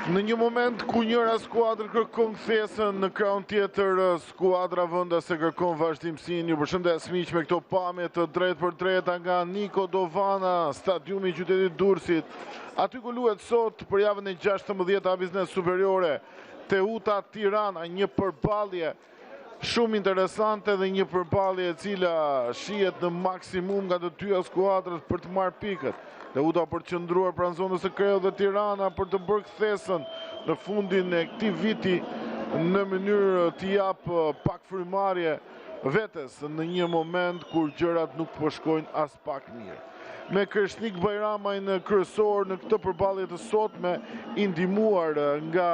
Në një moment ku njëra skuadrë kërkon kthesën, në krahun tjetër skuadra vendase kërkon vazhdimsinë. Ju përshëndes miq me këto pamje të drejt për drejta nga Niko Dovana, stadiumi i qytetit Durrësit. Aty ku luhet sot për javën e 16 Biznes Superiore Teuta Tirana, një përballje shumë interesante dhe një përballje e cila shihet në maksimum nga të dyja skuadrat për të marrë pikët. Teuta për të qëndruar pranë zonës së krejt dhe Tirana për të bërë kthesën në fundin e këtij viti në mënyrë të japë pak frymarrje vetes në një moment kur gjërat nuk po shkojnë as pak mirë. Me Kreshnik Bajramaj në kryesor në këtë përballje të sotme, i ndihmuar nga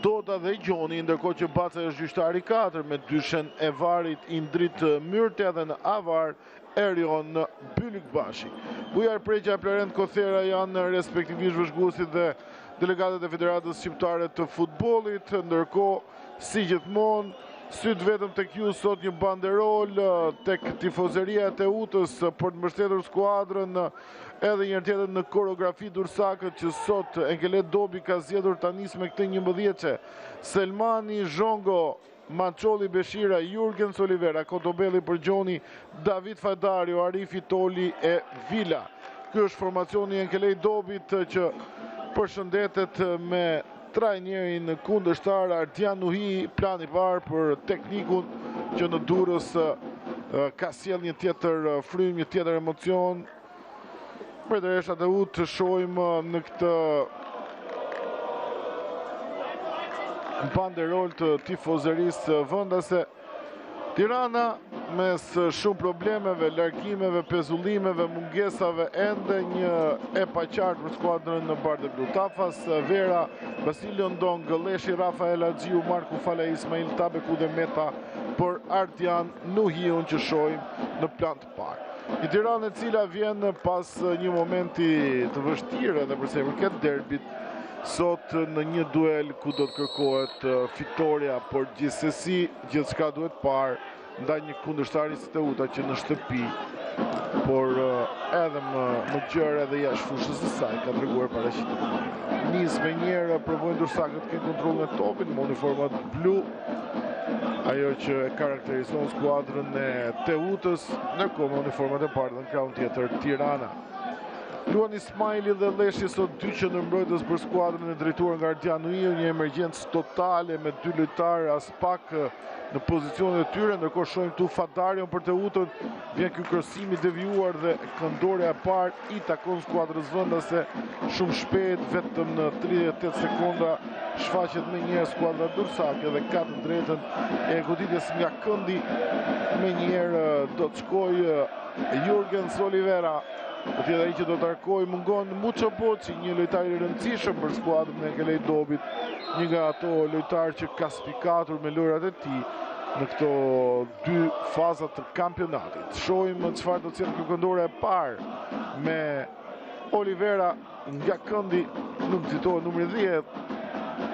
Doda dhe Gjoni, ndërkohë që Baca është gjyqtari 4 me dyshen e varit Indrit Myrte dhe në avar Erion Bylykbashi. Bujar Preqja e Plarend Kothera janë respektivisht vëzhguesit dhe delegatët e Federatës Shqiptare të Futbollit, ndërkohë si gjithmonë syt vetëm tek ju sot një banderol tek tifozeria e Teutës për të mbështetur skuadrën, edhe një tjetër në koreografi dursakët që sot Enkelet Dobi ka zgjedhur ta nisë me këtë 11-çe. Selmani, Zhongo, Mançolli Beshira, Jurgens Olivera, Kotobelli për Gjoni, David Fajdario, Arifi Toli e Vila. Ky është formacioni i Enkelet Dobit që përshëndetet me trajnerin kundërshtar Ardian Nuhi, plani i parë për teknikun që në Durrës ka sjell një tjetër frym, një tjetër emocion. Përderisa Teut shohim në këtë banderol të tifozerisë vendase. Tirana mes shumë problemeve, largimeve, pezullimeve, mungesave, ende një e paqartë për skuadrën në bardhë blu. Tafas, Vera, Basilio Ndong, Gëlleshi, Rafael Agjiu, Marku Fala, Ismail Tabeku dhe Meta për Ardian Nuhiun që shohim në plan të parë. Një Tiranë e cila vjen pas një momenti të vështirë edhe përse i përket derbit, sot në një duel ku do të kërkohet fitoria, por gjithsesi gjithçka duhet parë ndaj një kundërshtari si Teuta që në shtëpi, por edhe më gjerë edhe jashtë fushës së saj ka treguar paraqitje. Nis me njëherë provojnë dursakët të kenë kontrollin e topit me uniformat blu, ajo që e karakterizon skuadrën e Teutës, ndërkohë me uniformat e parë dhe në krahun tjetër Tirana. Luan Ismaili dhe Leshi sot dy qendërmbrojtës për skuadrën e drejtuar nga Ardian Nuhi, një emergjencë totale me dy lojtarë as pak në pozicionet e tyre, ndërkohë shohim këtu Fadarion për Teutën, vjen ky krosimi devijuar dhe këndorja e parë i takon skuadrës vendase shumë shpejt, vetëm në 38 sekonda shfaqet me njëherë skuadra dursake dhe ka të drejtën e goditjes nga këndi. Me njëherë do të shkojë Jurgens Olivera, do tjetë ai që do të arkoj, mungon Muço Boçi, një lojtar i rëndësishëm për skuadrën e Enkelet Dobit, një nga ato lojtarë që ka spikatur me lojrat e tij në këto dy fazat të kampionatit. Shohim çfarë do të jetë këndorja e parë me Olivera nga këndi, nuk nxitohet numri 10,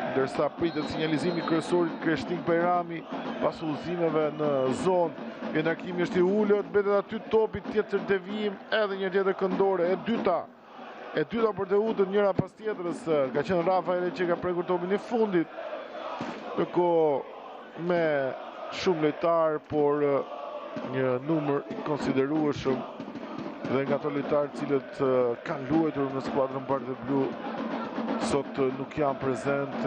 ndërsa pritet sinjalizimi kryesor Kreshnik Bajrami pas udhëzimeve në zonë. Enarkimi është i ullët, betet aty topi, tjetër devijim, edhe një tjetër këndore, e dyta për Teutën, njëra pas tjetërës, ka qenë Rafael që ka prekur topin i fundit, ndërkohë me shumë lojtarë, por një numër i konsiderueshëm dhe nga ato lojtarë cilët kanë luajtur në skuadrën bardhë blu, sot nuk janë prezent.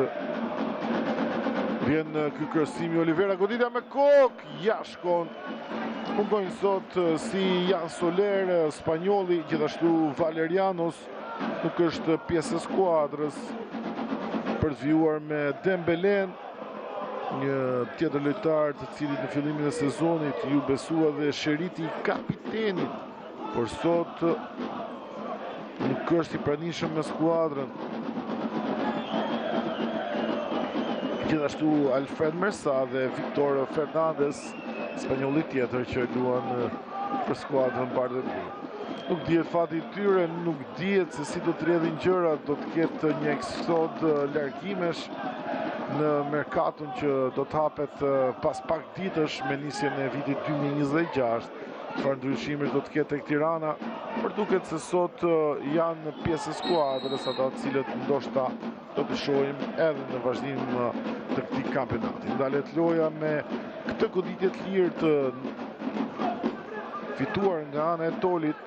Vjen ky krosimi Olivera, goditja me kokë, jashkon. Mungojnë sot si Jan Soler, spanjolli, gjithashtu Valerianos, nuk është pjesë e skuadrës, për të vijuar me Dembelen, një tjetër lojtar të cilit në fillimin e sezonit ju besua dhe sheriti i kapitenit, por sot nuk është i pranishëm me skuadrën. Gjithashtu Alfred Mersa dhe Victor Fernandez, spanjolli tjetër që luan për skuadrën bardhë blu. Nuk dihet fati i tyre, nuk dihet se si do të rrjedhin gjërat, do të ketë një eksod largimesh në merkaton që do të hapet pas pak ditësh me nisjen e vitit 2026. Çfarë ndryshimesh do të ketë tek Tirana, Për duket se sot janë pjesë e skuadrës ata të cilët ndoshta do të shohim edhe në vazhdim të këtij kampionati. Ndalet loja me këtë goditje të lirë të fituar nga ana e Tolit.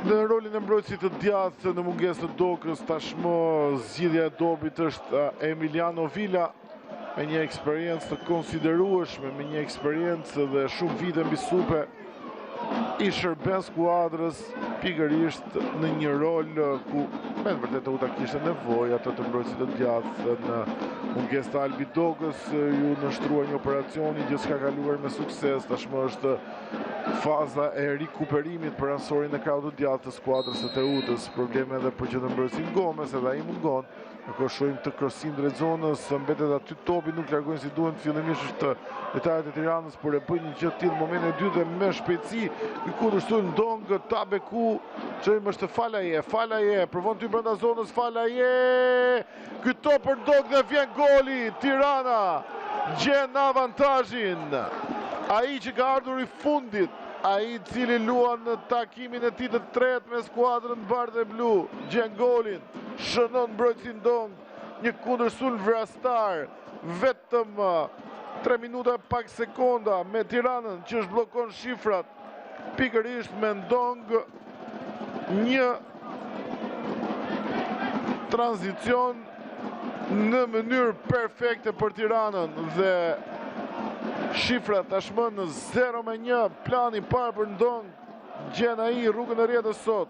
Në rolin e mbrojtësit të djathtë në mungesë të Dokës, tashmë zgjidhja e dobit është Emiliano Villa, me një eksperiencë të konsiderueshme, me një eksperiencë dhe shumë vite mbi supe, i shërben skuadrës pikërisht në një rol ku me të vërtetë u ta kishte nevojë ato të mbrojtësit të djathtë. Në mungesë të Albi Dokës ju nështrua një operacioni që s'ka kaluar me sukses. Tashmë është faza e rikuperimit për ansorin e krahut të djathtë të skuadrës së Teutës. Probleme edhe për qendërmbrojtësin Gomes, edhe ai mungon. Kur shohim të krosim drejt zonës, mbetet aty topi, nuk largojnë si duhen fillimisht lojtarët e Tiranës, por e bëjnë një gjë të tillë momentin e dytë me shpejtësi. Kundërshton Ndong, Tabeku, çojmë është Falaje, provon ty brenda zonës Falaje. Ky top për Ndong dhe vjen goli. Tirana gjen avantazhin. Ai që ka ardhur i fundit, ai cili luan në takimin e tij të tretë me skuadrën bardhë e blu, gjen golin. Shënon mbrojtësin Ndong, një kundërsul vrastar, vetëm 3 minuta e pak sekonda me Tiranën që zhbllokon shifrat, pikërisht me Ndong, një tranzicion në mënyrë perfekte për Tiranën dhe shifrat tashmë në 0-1, plani parë për Ndong, gjen ai rrugën e rjetës sot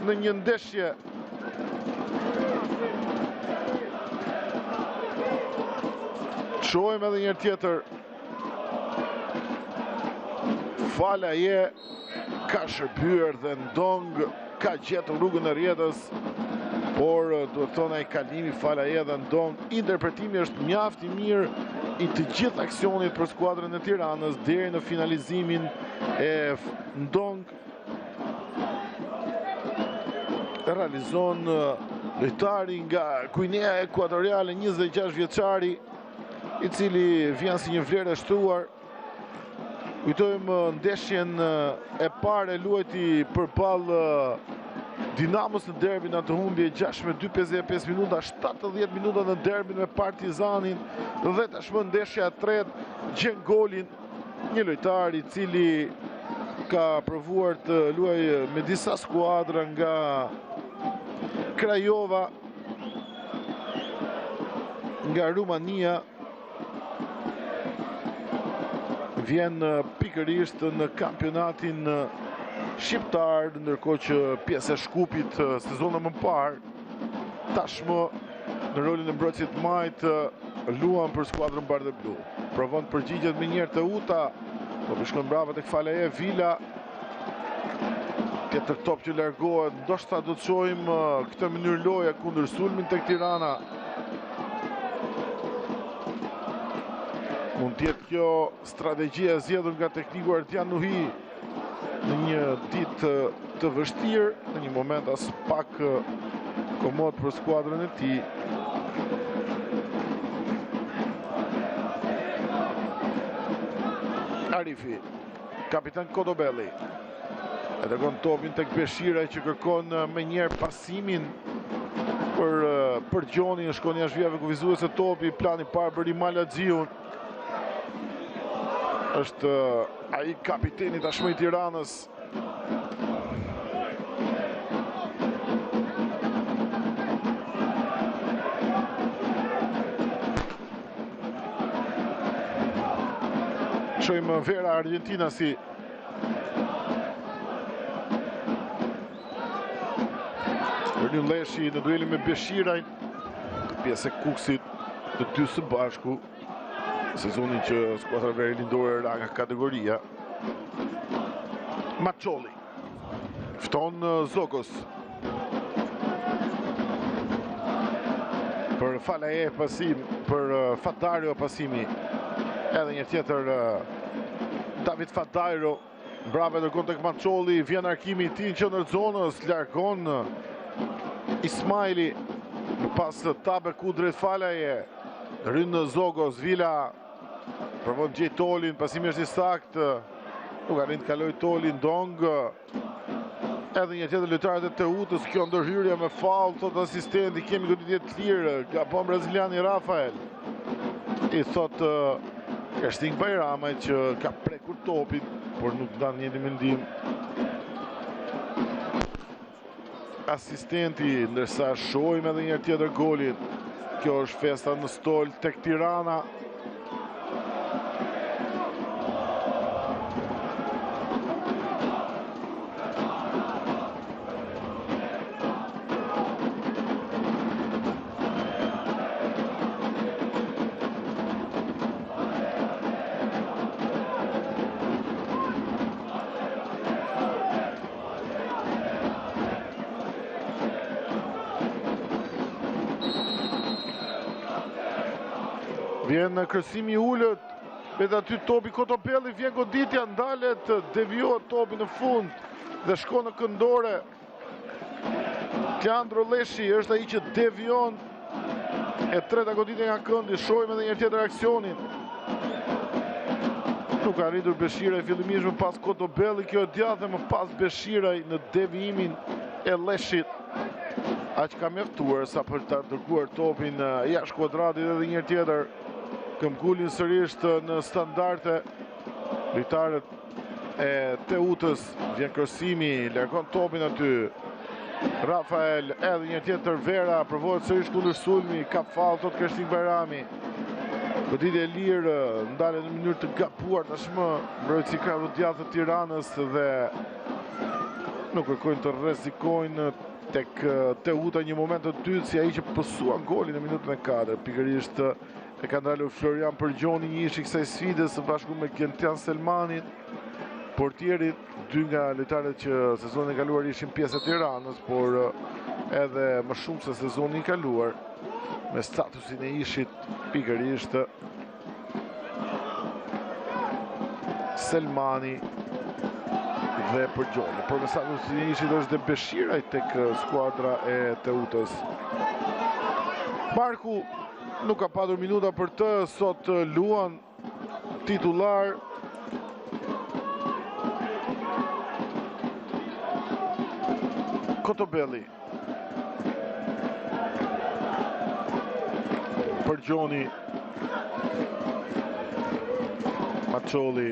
në një ndeshje shohim edhe njërë tjetër. Falaje ka shërbyer dhe Ndong ka gjetur rrugën e rjetës, por duhet thonë ai kalimi Falaje dhe Ndong, interpretimi është mjaft i mirë i të gjithë aksionit për skuadrën e Tiranës deri në finalizimin e Ndong realizon lojtari nga Guinea Ekuatoriale, 26 vjeçari, i cili vjen si një vlerë e shtruar. Kujtojmë ndeshjen e parë luajti përballë Dinamos në derbin në të humbje 6-2, 55 minuta, 70 minuta në derbin me Partizanin dhe tashmë ndeshja e tretë gjen golin, një lojtar i cili ka provuar të luajë me disa skuadra nga Craiova, nga Rumania. Vjen pikërisht në kampionatin shqiptar, ndërkohë që pjesë e shkupit sezonën më parë, tashmë në rolin e mbrojtësit majt luan për skuadrën bardhë e blu. Provon të përgjigjet me njëherë Teuta, po shkon brava tek Falaje. Villa, tjetër top që largohet, ndoshta do të shohim këtë mënyrë loje kundër sulmin tek Tirana. Mund tjetë kjo strategjia zgjedhur nga tekniku Ardian Nuhi në një ditë të vështirë, në një moment as pak komod për skuadrën e tij. Arifi, kapitan Kodobelli, e dërgon topin tek Beshira që kërkon me njerë pasimin për Gjoni, shkon jashtë vijave kufizuese topi, plani parë për Rimal Haxhiun. Është ai kapiteni tashmë i Tiranës. Shohim Vera Argentinasi. Erlyn Leshi në duelin me Beshirajn, pjesë e Kuksit të dy së bashku. Sezonin që skuadra veri lindore ra nga kategoria. Macoli fton Zogos për Falaje pasim, për Fadairo pasimi. Edhe një tjetër David Fadairo, brava dërgon tek Macoli, vjen arkimi i tij në qendër zonës, largon Ismaili pas Tabeku drejt Falaje. Ryn Zogos, Villa provon gjej Tolin, pasimi është i saktë. Nuk arrin të kaloj Toli, Ndong. Edhe një tjetër lojtarët e Teutës, kjo ndërhyrje me faul, thot asistenti, kemi goditje të lirë, gabon braziliani Rafael. I thot Krishting Bajramaj që ka prekur topin, por nuk dan një mendim. Asistenti, ndërsa shohim edhe një tjetër golin. Kjo është festa në stol tek Tirana. Vjen kërësimi i ullët, bet aty topi Kotopelli, vjen goditja, ndalet, deviohet topi në fund dhe shko në këndore. Leandro Leshi është ai që devion, e treta goditja nga këndi, shohim edhe një tjetër aksionin. Nuk ka arritur Beshiraj fillimisht më pas Kotopelli, kjo e djathë më pas Beshiraj në devijimin e Leshit. Aq ka mjaftuar sa për të dërguar topin jashtë kuadratit edhe një tjetër. Këmbgullin sërisht në standarte. Lojtarët e Teutës, vjen kërësimi, largon topin aty. Rafael, edhe një tjetër Vera, provohet sërish kundër sulmi, ka fall, thot Krishting Bajrami. Goditje e lirë, ndalet në mënyrë të gabuar tashmë, mbrojtësi krahut djathtë të Tiranës dhe nuk kërkojnë të rrezikojnë tek Teuta një moment të dytë si ai që pësuan golin në minutën e 4. Pikërisht e ka ndalur Florian Përgjoni, një ish i kësaj sfide së bashku me Gentian Selmanin, portierit, dy nga lojtarët që sezonin e kaluar ishin pjesë e Tiranës, por edhe më shumë se sezonin e kaluar, me statusin e ishit pikërisht Selmani dhe Përgjoni. Por me statusin e ishit është dhe Beshiraj tek skuadra e Teutës. Marku nuk ka patur minuta për të, sot luan titular. Kotopelli. Përgjoni. Macoli.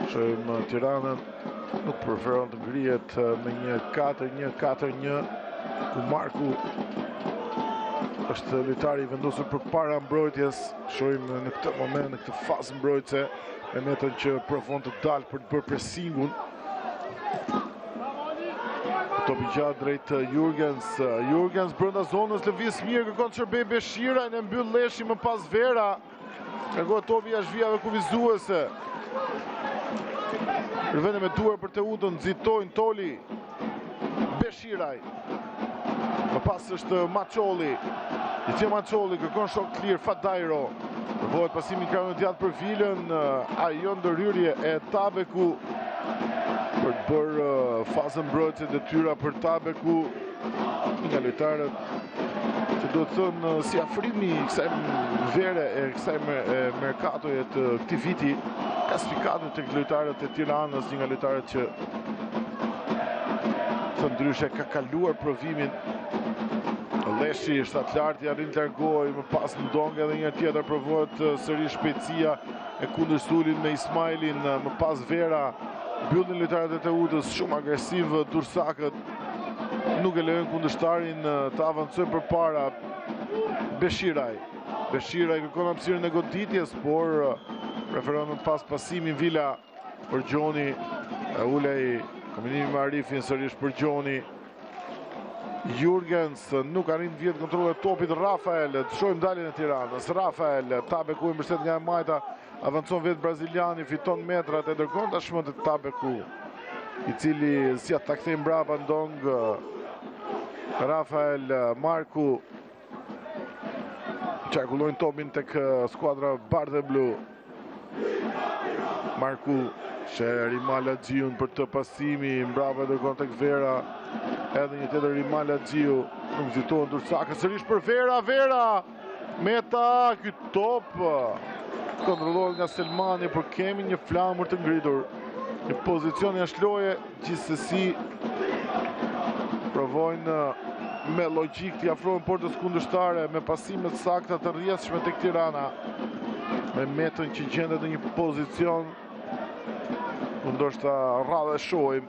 Shohim Tiranën nuk preferon të ngrihet me një 4-1-4-1 ku Marku është lojtari i vendosur përpara mbrojtjes. Shohim në këtë moment, në këtë fazë mbrojtëse, me metën që provon të dalë për të bërë presingun. Topi gjatë drejt Jurgens. Jurgens brenda zonës, lëviz mirë, kërkon të shërbej Beshiraj, në mbyll Leshi më pas Vera. Largohet topi jashtë vijave kufizuese. Rivende me duar për Teutën, nxitojnë Toli. Beshiraj. Më pas është Macoli. I që Macoli kërkon shok të lirë, Fadajro. Përvohet pasimi ka në djatë për Vilën, ajo ndërhyrje e Tabeku për të bërë fazën mbrojtëse detyra për Tabeku. Nga lojtarët që do të thënë si afrimi i kësaj vere e kësaj merkatoje të këtij viti, klasifikatën tek lojtarët e Tiranës, një nga lojtarët që të ndryshe ka kaluar provimin. Leshi, shtatlarti arrin të largohej, më pas Ndong edhe një tjetër, provohet sërish shpejtësia e kundërshtulit me Ismailin, më pas Vera, mbyllin lojtarët e Teutës, shumë agresiv Dursakët, nuk e lejojnë kundërshtarin të avancojë përpara. Beshiraj kërkon hapësirën e goditjes, por preferon më pas pasimin Vila. Përgjoni, ulej kombinimi me Arifin, sërish Përgjoni. Jurgens nuk arrin të vjetë kontrolin e topit. Rafael, të shohim daljen e Tiranës. Rafael, Tabeku i mbështet nga e majta, avancon vetë braziliani, fiton metrat, e dërgon tashmë te Tabeku, i cili si ata kthejnë brapa Ndong. Rafael, Marku qarkullojnë topin tek skuadra bardhë e blu. Marku Rimala Gjiun për të pasimi, mbrapa e dërgon tek Vera, edhe një tjetër Rimala Gjiu, nuk zitohen Dursaka, sërish për Vera, meta, ky top kontrollohet nga Selmani, por kemi një flamur të ngritur. Një pozicion jashtë loje, gjithsesi provojnë me logjik të afrohen portës kundërshtare, me pasimet sakta të rrjedhshme tek Tirana. Me Metën që gjendet në një pozicion ku ndoshta rradhe shohim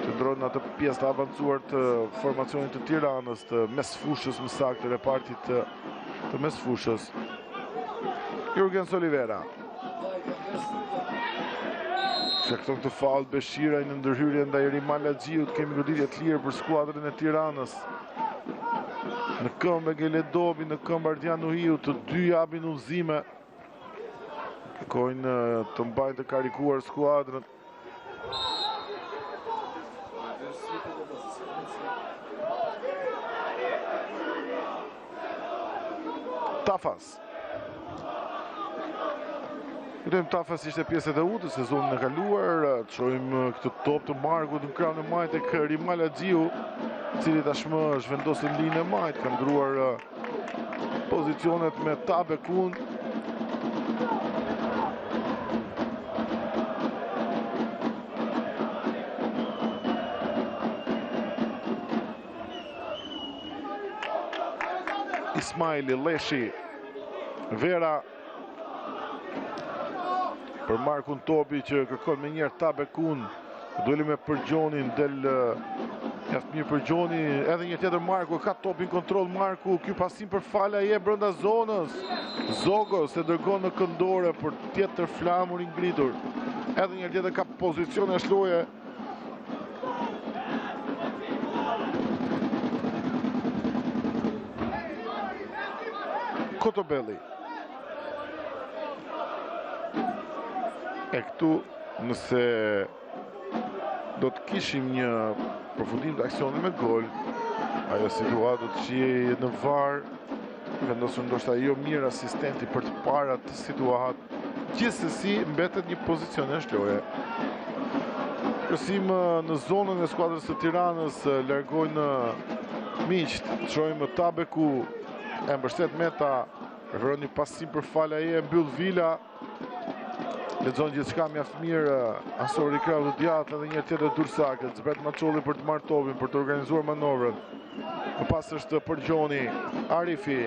të ndronë atë pjesë të avancuar të formacionit të Tiranës, të mesfushës më saktë, repartit të mesfushës. Jurgens Olivera. Shkakton këtë faull Beshiraj në ndërhyrje ndaj Rimal Haxhiut. Kemi goditje të lirë për skuadrën e Tiranës. Në këmbë Geledobi, në këmbë Ardian Nuhiu, të dy japin udhëzime. Kërkojnë të mbajnë të karikuar skuadrën. Tafas. Kujtojmë Tafas ishte pjesë e udhës sezonin e kaluar. Të shohim këtë top të Markut në krahun e majt tek Rimal Haxhiu, cili tashmë është vendosur në linjën e majt, ka ndruar pozicionet me Tabekun. Ismaili, Leshi, Vera për Markun Topi që kërkon me njerë Tabekun. Dueli me Përgjonin del mjaft mirë Përgjoni, edhe një tjetër Marku ka topin kontroll. Marku, ky pasim për fala je brenda zonës. Zogos e dërgon në këndore për tjetër flamur i ngritur. Edhe një tjetër ka pozicion e shloje. Kotobelli. E këtu nëse do të kishim një përfundim të aksionit me gol, ajo situatë do të qihej në VAR, vendosur ndoshta jo mirë asistenti për të parë atë situatë. Gjithsesi mbetet një pozicion e shloje. Kërësim në zonën e skuadrës të Tiranës largojnë miqt. Shohim Tabeku e mbështet Meta, preferon një pasim për fala e mbyll Vila. Lexon gjithçka mjaft mirë Asori Krau të djathtë, edhe një tjetër Dursakët. Zbret Maçolli për të marrë topin, për të organizuar manovrën. Më pas është Përgjoni, Arifi.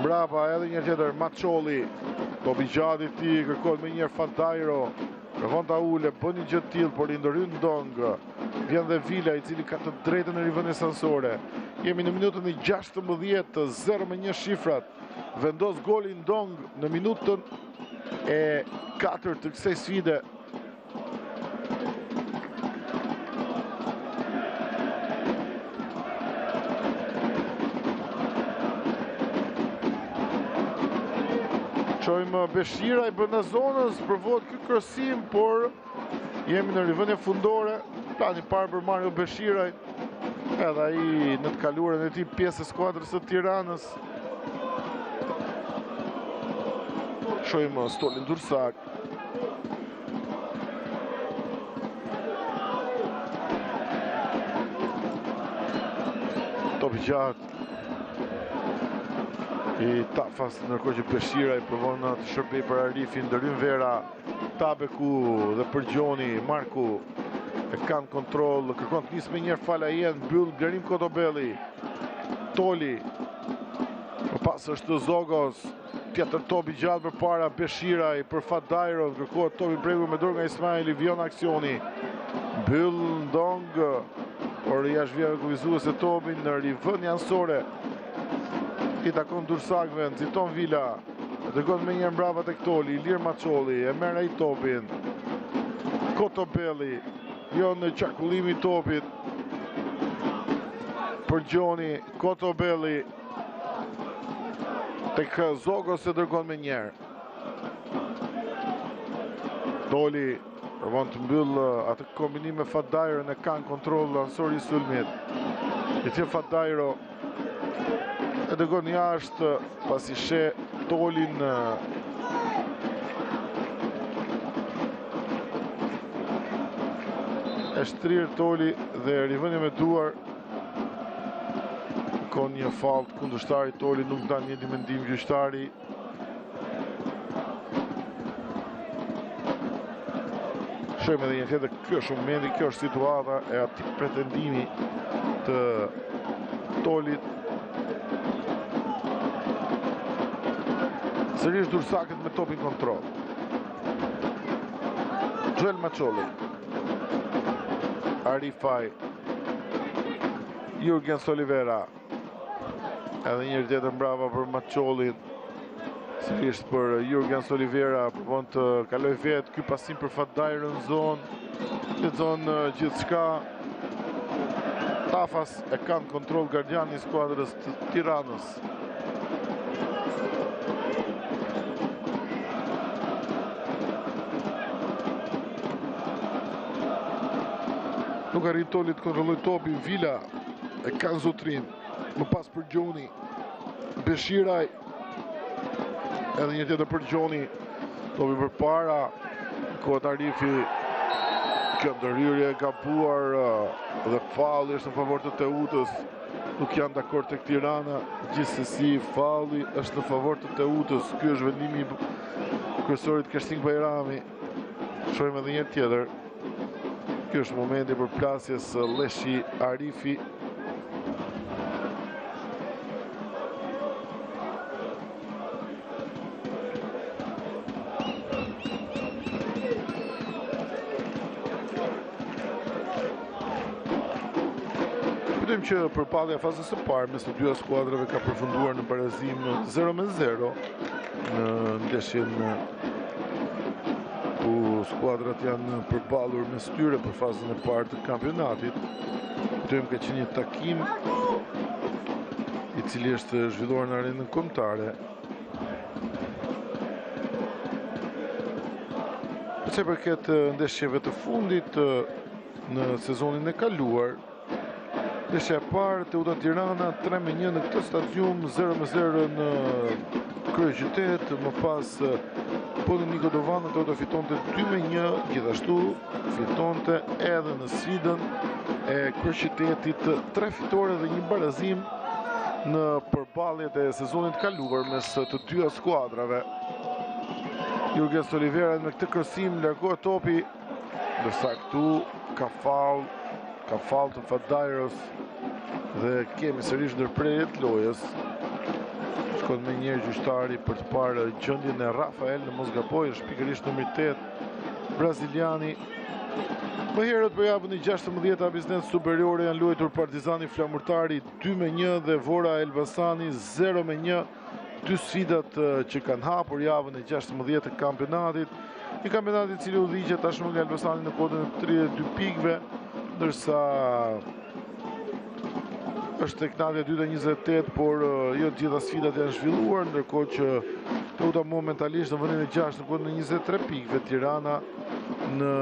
Brapa, edhe një tjetër Maçolli. Topi gjatë i tij kërkon me njëherë Fadajro. Kërkon ta ule, bën një gjë të tillë, por i ndërhyn Ndong. Vjen dhe Vila, i cili ka të drejtën e rivënies sansore. Jemi në minutën e 16, 0-1 shifrat. Vendos golin Ndong në minutën e 4 të kësaj sfide. Shojmë Beshiraj brenda zonës, provohet ky krosim, por jemi në rivënie fundore. Plani parë për Mario Beshiraj, edhe ai në të kaluarën e tij pjesë e skuadrës së Tiranës. Shojmë Stolin Dursak. Top gjatë i Tafas, ndërkohë që Beshiraj provon të shërbej për Arifin. Ndërhyn Vera, Tabeku dhe Përgjoni. Marku e kanë kontroll, kërkon të nisë me njërë Falajen, mbyll Blerim Kotobelli. Toli, më pas është Zogos. Tjetër topi gjatë për para Beshiraj për Fadajrov, kërkohet topi prekur me dorë nga Ismaili, vjon aksioni. Mbyll Ndong, por jashtë vjen kuvizuese topin në rivënie anësore. I takon Dursakve, nxiton Vila, dërgon me një mbrapa tek Toli, Ilir Maçolli, e merr ai topin. Kotobelli, jo në qarkullimi i topit. Përgjoni, Kotobelli, tek Zogos e dërgon me njerë. Toli provon të mbyll atë kombinim me Fadajro, e kanë kontroll ansori i sulmit. I thje Fadajro e dërgon jashtë pasi sheh Tolin e shtrirë Toli dhe rivënie me duar. Ka një falt kundërshtari Toli, nuk dan një mendim gjyqtari. Shojmë edhe një tjetër, kjo është momenti, kjo është situata e atij pretendimi të Tolit. Sërish Dursaket me topin kontrol. Joel Maqolli. Arifaj. Jurgens Olivera. Edhe një tjetër brava për Maqollin. Sërish për Jurgens Olivera, përvon të kaloj vetë, ky pasim për Fadajrë në zonë, gjithë shka. Tafas e kanë kontrol gardiani i skuadrës të Tiranës. Nuk arrin Toli të kontrolloj topin, Vila e kanë zotrin, më pas për Gjoni, Beshiraj, edhe një tjetër për Gjoni, topi për para, Kot Arifi, kjo ndërhyrje e gabuar dhe falli është në favor të Teutës, nuk janë dakord tek Tirana, gjithsesi falli është në favor të Teutës, ky është vendimi i kryesorit Keshting Bajrami. Shohim edhe një tjetër. Ky është momenti për plasjes Leshi Arifi. Kujtojmë që përpallja fazës së parë mes të dyja skuadrave ka përfunduar në barazim 0-0 në ndeshjen ku skuadrat janë përballur mes tyre për fazën e parë të kampionatit. Kujtojmë ka qenë një takim i cili është zhvilluar në arenën kombëtare. Për sa i përket ndeshjeve të fundit në sezonin e kaluar, ndeshja e parë Teuta Tirana 3-1 në këtë stadium, 0-0 në kryeqytet, më pas po në Niko Dovana Teuta fitonte 2-1, gjithashtu fitonte edhe në sfidën e kryeqytetit 3 fitore dhe një barazim në përballjet e sezonit kaluar mes të dyja skuadrave. Jurgens Olivera me këtë kërsim largohet topi, ndërsa këtu ka fall të Fadajrës dhe kemi sërish ndërprerje të lojës. Shkon me njerë gjyqtari për të parë gjendjen e Rafael në Mosgapoj, është pikërisht numri 8 braziliani. Më herët për javën e 16 Biznes Superiore janë luajtur Partizani Flamurtari 2-1 dhe Vora Elbasani 0-1. Dy sfidat që kanë hapur javën e 16 të kampionatit. Një kampionatit cili udhëhiqet tashmë nga Elbasani në kodën e 32 pikëve, ndërsa është tek natja 2-28, por jo të gjitha sfidat janë zhvilluar, ndërkohë që Teuta momentalisht në vendin e 6 në kodën e 23 pikëve, Tirana në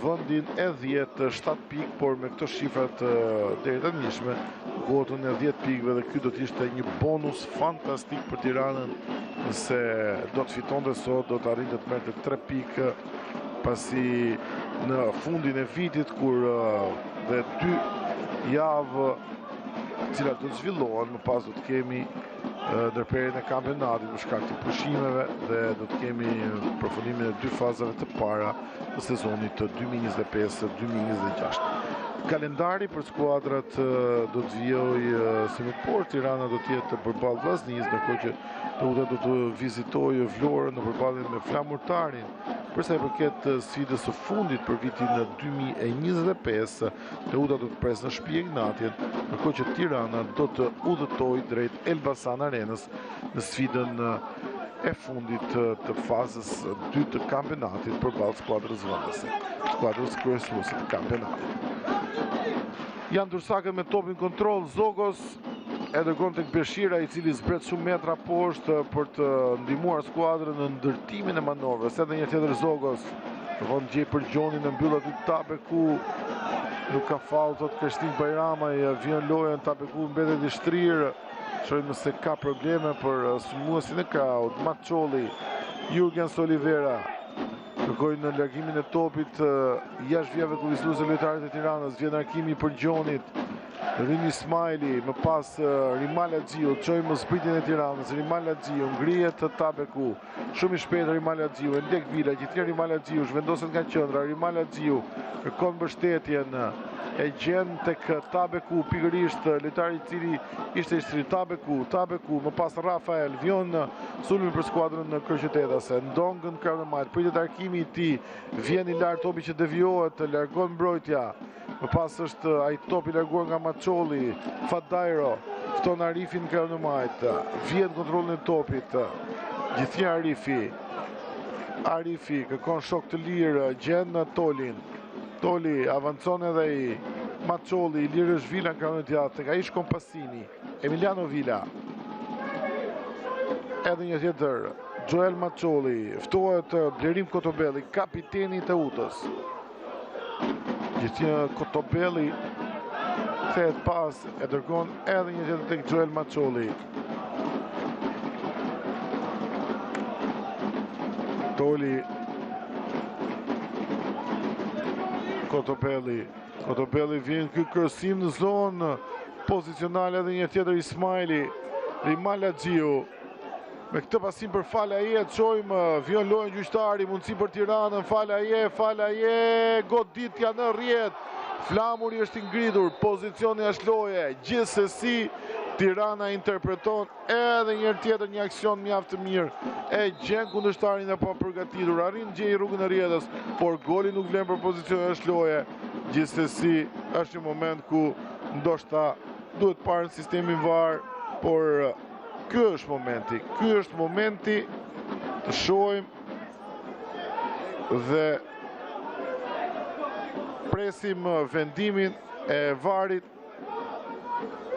vendin e 10, 7 pikë, por me këto shifrat deri tani kotën e 10 pikëve dhe ky do të ishte një bonus fantastik për Tiranën nëse do të fitonte sot, do të arrinte të merrte 3 pikë pasi në fundin e vitit kur dhe 2 javë cilat do të zhvillohen, më pas do të kemi ndërprerjen e kampionatit për shkak të pushimeve dhe do të kemi përfundimin e 2 fazave të para të sezonit të 2025-2026. Kalendari për skuadrat do të vijojë si më parë, Tirana do të jetë përballë Vllaznisë, ndërkohë që Teuta do të vizitojë Vlorën në përballjen me Flamurtarin. Për sa i përket sfidës së fundit për vitin 2025, Teuta do të presë në shtëpi Ignatien, ndërkohë që Tirana do të udhëtojë drejt Elbasan Arenës në sfidën e fundit të fazës 2 të kampionatit përballë skuadrës vendase, skuadrës kryesuese të kampionatit. Janë Dursaket me topin kontrol, Zogos e dërgon tek Beshira, i cili zbret shumë metra poshtë për të ndihmuar skuadrën në ndërtimin e manovrës. Edhe një tjetër Zogos, von gjej për Gjonin në mbyll aty Tabeku, nuk ka faull, thot Keshting Bajramaj, vjen lojën, Tabeku mbetet i shtrirë, shohim se ka probleme për sulmuesin e kraut, Maqolli, Jurgens Olivera, kërkojnë në largimin e topit jashtë vijave kullizuese lojtarët e Tiranës, vjen arkimi për Gjonit, Ryn Ismaili, më pas Rimal Haxhiu, çojmë zbritjen e Tiranës. Rimal Haxhiu ngrihet Tabeku. Shumë i shpejt Rimal Haxhiu, e ndek Vila, gjithë Rimal Haxhiu zhvendoset nga qendra. Rimal Haxhiu kërkon mbështetjen, e gjen tek Tabeku, pikërisht lojtari i cili ishte i shtrit. Tabeku, më pas Rafael, vjon sulmi për skuadrën në kryeqytetase. Ndongën Karnamajt, pritet arkimi i tij, vjen i lart topi që devijohet, largon mbrojtja. Më pas është ai topi larguar nga Maçolli, Fadajro, fton Arifin Karnamajt, vjen kontrollin e topit, gjithë Arifi kërkon shok të lirë, gjen Tolin. Toli avancon edhe i Maçolli, i lirë është Vila në kanonit jatë, tek ai shkon Pasini, Emiliano Vila. Edhe një tjetër, Joel Maçolli, ftohet Blerim Kotobelli, kapiteni i Teutës. Gjithë Kotobelli kthehet pas, e dërgon edhe një tjetër tek Joel Maçolli. Toli, Kotobelli vjen ky kryesim në zonë pozicionale, edhe një tjetër Ismaili, Rimal Haxhiu. Me këtë pasim për Falaje, çojmë vjen lojën gjyqtari, mundësi për Tiranën, Falaje, goditja në rrjet. Flamuri është i ngritur, pozicioni është loje, gjithsesi Tirana interpreton edhe një tjetër një aksion mjaft të mirë. E gjen kundërshtarin e pa përgatitur, arrin gjej rrugën e rrjedhës, por goli nuk vlen për pozicionin është loje. Gjithsesi është një moment ku ndoshta duhet parë në sistemin VAR, por ky është momenti të shohim dhe presim vendimin e VAR-it.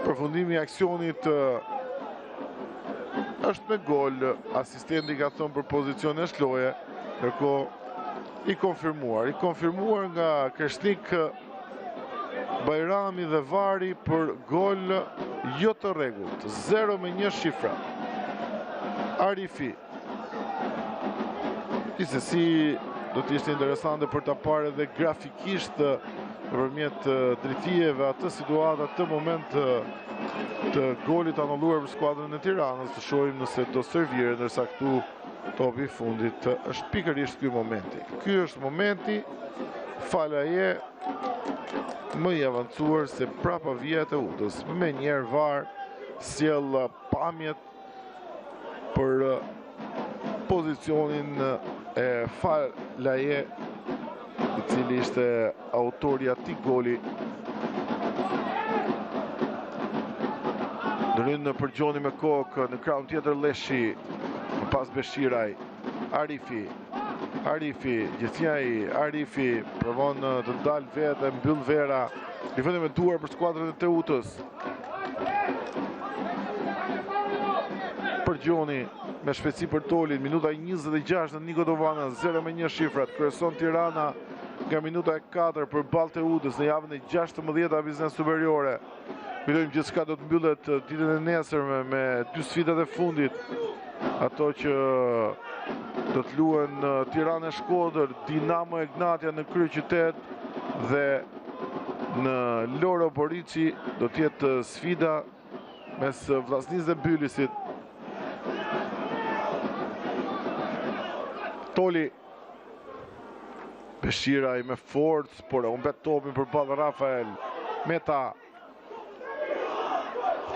Përfundimi i aksionit është me gol, asistenti ka thënë për pozicionin është loje, ndërkohë i konfirmuar nga Kreshnik Bajrami dhe VAR-i për gol jo të rregullt, 0-1 shifra. Arifi. Gjithsesi do të ishte interesante për ta parë edhe grafikisht nëpërmjet drejtijeve atë situatë, atë moment të golit anulluar për skuadrën e Tiranës, të shohim nëse do servire, ndërsa këtu topi i fundit është pikërisht ky momenti. Ky është momenti, Falaje më i avancuar se prapa vija e Teutës. Me njerë VAR sjell pamjet për pozicionin e Falaje, i cili ishte autori i atij goli. Ndryn në përgjoni me kokë në krahun tjetër Leshi, më pas Beshiraj, Arifi, gjithjaj Arifi provon të dalë vetë, mbyll vera, i vënë me duar për skuadrën e Teutës. Përgjoni me shpejtësi për Tolin, minuta 26 në Niko Dovana, 0-1 shifrat, kryeson Tirana nga minuta e 4 për balë Teutës në javën e 16 Biznes Superiore. Kujtojmë gjithçka do të mbyllet ditën e nesërme me dy sfidat e fundit, ato që do të luhen Tirana e Shkodër, Dinamo Egnatia në kryeqytet dhe në Loro Boriçi do të jetë sfida mes Vllaznisë dhe Bylisit. Toli, Beshiraj me forcë, por e humbet topin përballë Rafael. Meta,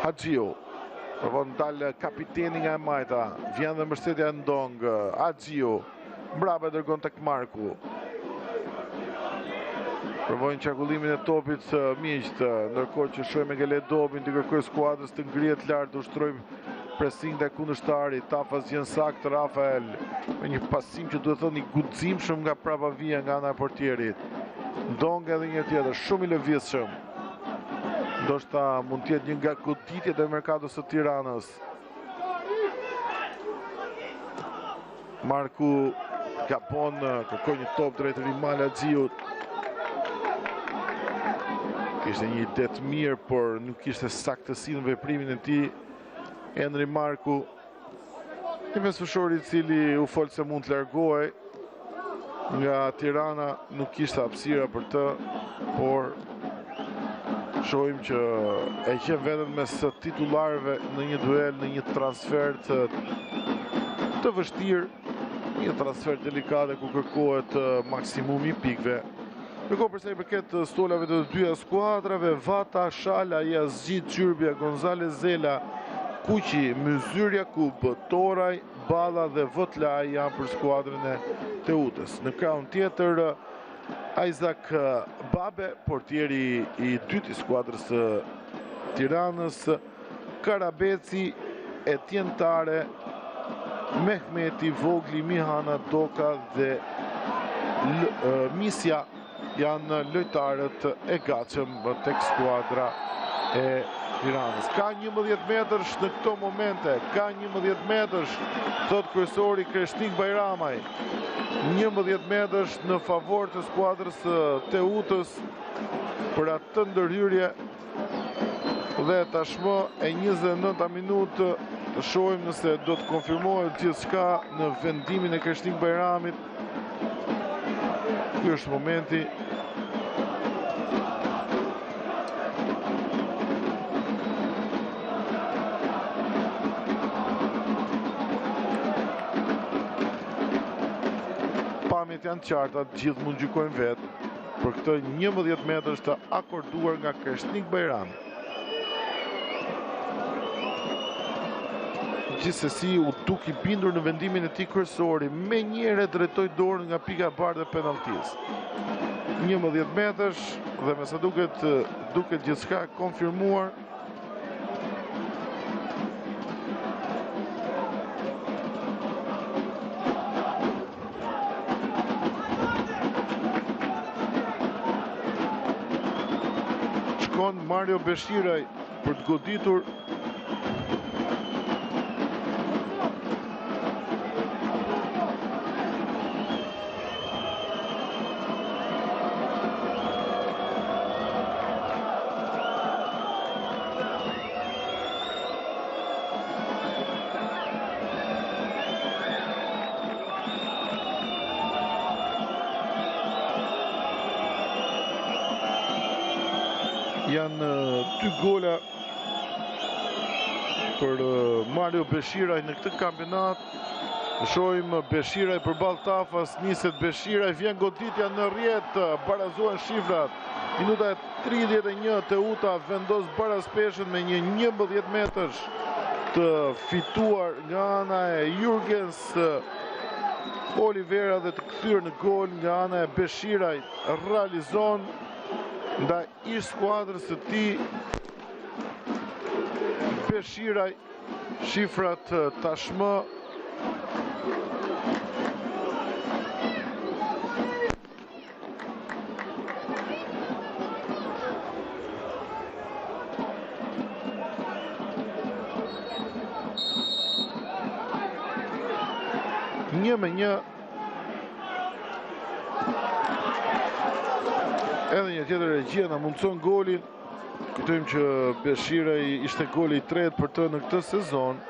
Haxhiu, provon dalë kapiteni nga e majta, vjen dhe mbështetja e Ndong, Haxhiu, mbrapa e dërgon tek Marku. Provojnë qarkullimin e topit miqt, ndërkohë që shohim Gele Dobin të kërkojë skuadrës të ngrihet lart, ushtrojmë pressing dhe kundërshtari, Tafas gjen sakt Rafael, me një pasim që duhet thënë i guximshëm nga prapa vija nga ana e portierit. Ndong edhe një tjetër, shumë i lëvizshëm. Ndoshta mund të jetë një nga goditjet e merkatos së Tiranës. Marku gabon, kërkoi një top drejt Rimal Haxhiut. Kishte një ide të mirë, por nuk kishte saktësi në veprimin e tij. Henri Marku, një mesfushor i cili u fol se mund të largohej nga Tirana, nuk kishte hapësira për të, por Shohim që e qenë vetën mes titularëve në një duel, në një transfer të vështirë, një transfer delikate ku kërkohet maksimumi i pikëve. Ndërkohë përsa i përket stolave të dyja skuadrave, Vata, Shala, Yazgjit, Çyrbia, Gonzales Zela, Kuqi, Myzyr Jakub, Toraj, Balla dhe Votlaj janë për skuadrën e Teutës. Në krahun tjetër, Ajzak Babe, portieri i dytë i skuadrës së Tiranës, Karabeci, Etjen Tare, Mehmeti, Vogli, Mihana, Doka dhe Misja janë lojtarët e gatshëm tek skuadra e Tiranës. Ka 11 metrësh në këto momente, ka 11 metrësh, thot kryesori Kreshnik Bajramaj. 11 metrësh në favor të skuadrës Teutës për atë ndërhyrje dhe tashmë e 29 minutë të shohim nëse do të konfirmohet gjithçka në vendimin e Kreshnik Bajramit. Ky është momenti. Pamjet janë qarta, gjithë mund gjykojnë vetë për këtë 11 metrësh të akorduar nga Kreshnik Bajrami. Gjithsesi u duk i bindur në vendimin e tij kryesori, me njëherë drejtoi dorën nga pika e bardhë e penaltisë. 11 metrësh dhe me sa duket gjithçka konfirmuar. Shkon Mario Beshiraj për të goditur. Janë 2 gola për Mario Beshiraj në këtë kampionat. Shohim Beshiraj përballë Tafas, niset Beshiraj, vjen goditja në rrjet, barazohen shifrat. Minuta e 31, Teuta vendos baraspeshën me një 11 metrësh të fituar nga ana e Jurgens Olivera dhe të kthyer në gol nga ana e Beshiraj. Realizon ndaj ish skuadrës së tij Beshiraj. Shifrat tashmë një me një. Edhe një tjetër regjia na mundson golin. Kujtojmë që Beshiraj ishte goli i tretë për të në këtë sezon,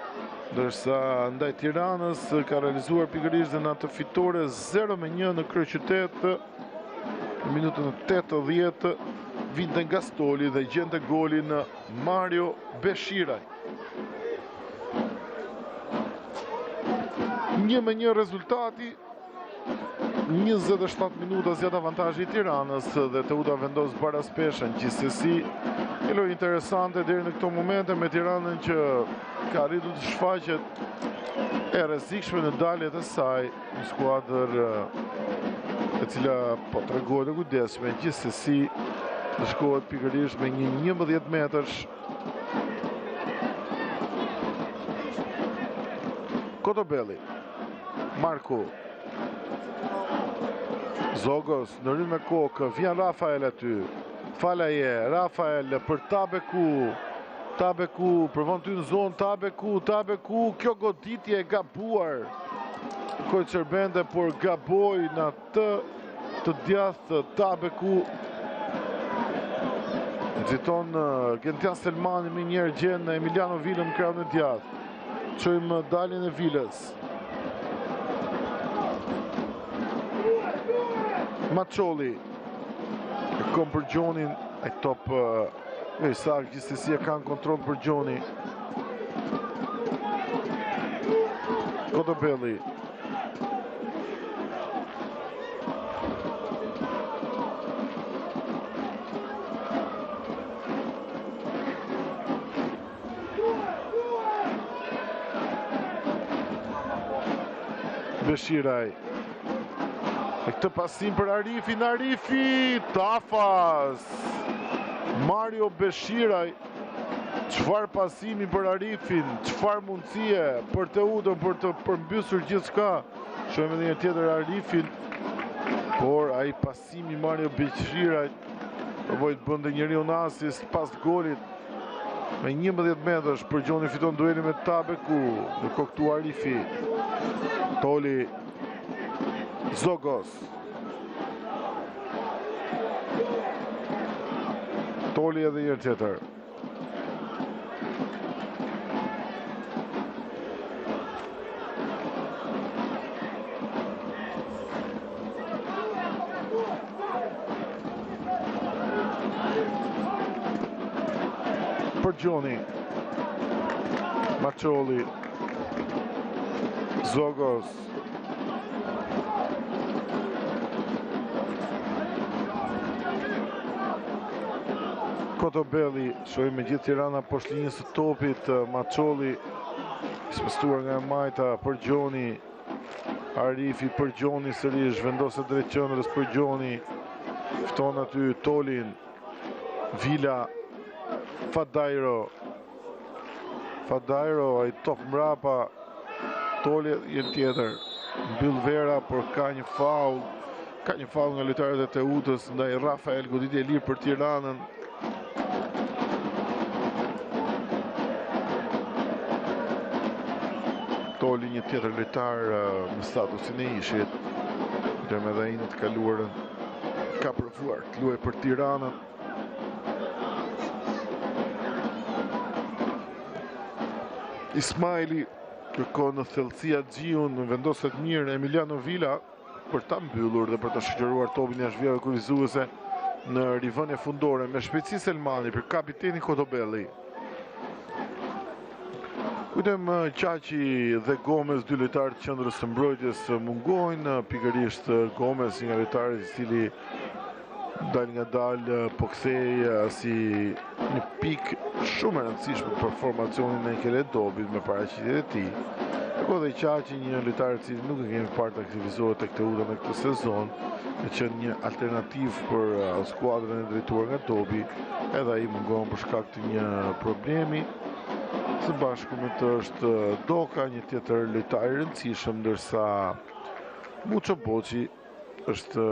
ndërsa ndaj Tiranës ka realizuar pikërisht dhe në atë fitore 0-1 në kryeqytet. Në minutën e 80 vinte nga stoli dhe gjente golin Mario Beshiraj. 1-1 rezultati. 27 minuta zjat avantazhi i Tiranës dhe Teuta vendos baraspeshën. Gjithsesi, një lojë interesante deri në këto momente me Tiranën që ka arritur të shfaqet e rrezikshme në daljet e saj, një skuadër e cila po tregohet e kujdesshme. Gjithsesi, të shkohet pikërisht me një 11 metrësh. Kotobelli, Marko Zogos në rytm me kokë, vjen Rafael aty. Falaje, Rafael për Tabeku. Tabeku provon ty në zonë, Tabeku, kjo goditje e gabuar. Kojçerbente, por gaboi në atë të djathtë Tabeku. Nxiton Gentian Selmani me njerë gjen në Emiliano Vilën në krahun e djathtë. Çojmë daljen e Vilës. Maçolli kom për Gjonin, e top Isak gjithsesi e kanë kontroll për Gjoni. Kotobelli. Beshiraj. E këtë pasim për Arifin, Tafas. Mario Beshiraj. Çfarë pasimi për Arifin, çfarë mundësie për Teutën për të përmbysur gjithçka. Shohim edhe një tjetër Arifin. Por ai pasimi Mario Beshiraj provoi të bënte njeriu në asist pas golit. Me 11 metrash për Gjoni fiton duelin me Tabeku. Ndërkohë këtu Arifi. Toli. Zogos. Toli edhe një tjetër. Për Gjoni. Macholi. Zogos. Kotobelli, shohim me gjithë Tirana poshtë linjës së topit. Macholi smëstuar nga Majta për Gjoni. Arifi për Gjoni sërish, vendoset drejt qendrës për Gjoni. Fton aty Tolin. Vila. Fadajro, ai top mrapa. Toli jetë tjetër. Mbyll vera, por ka një faul. Ka një faul nga lojtarët e Teutës ndaj Rafael, goditje e lirë për Tiranën. Toli një tjetër lojtar në statusin e ishit. Ndërme dhe i në të kaluarën ka provuar të luajë për Tiranën. Ismaili kërkon në thellësia Gjiun, vendoset mirë Emiliano Villa për ta mbyllur dhe për të shoqëruar topin jashtë vijave kufizuese në rivënie fundore me shpejtësi Selmani për kapitenin Kotobelli. Kujtem Qaqi dhe Gomez, dy lojtarë të qendrës së mbrojtjes mungojnë, pikërisht Gomez nga lojtari i cili dal nga dal po kthej si një pikë shumë e rëndësishme për formacionin e Keledobit me paraqitjet e tij. Ko dhe Qaqi, një lojtar i cili nuk e kemi parë të aktivizohet tek Teuta në këtë sezon, ka qenë një alternativë për skuadrën e drejtuar nga Dobi, edhe ai mungon për shkak të një problemi. Së bashku me të është Doka, një tjetër lojtar i rëndësishëm, ndërsa Muço Boçi është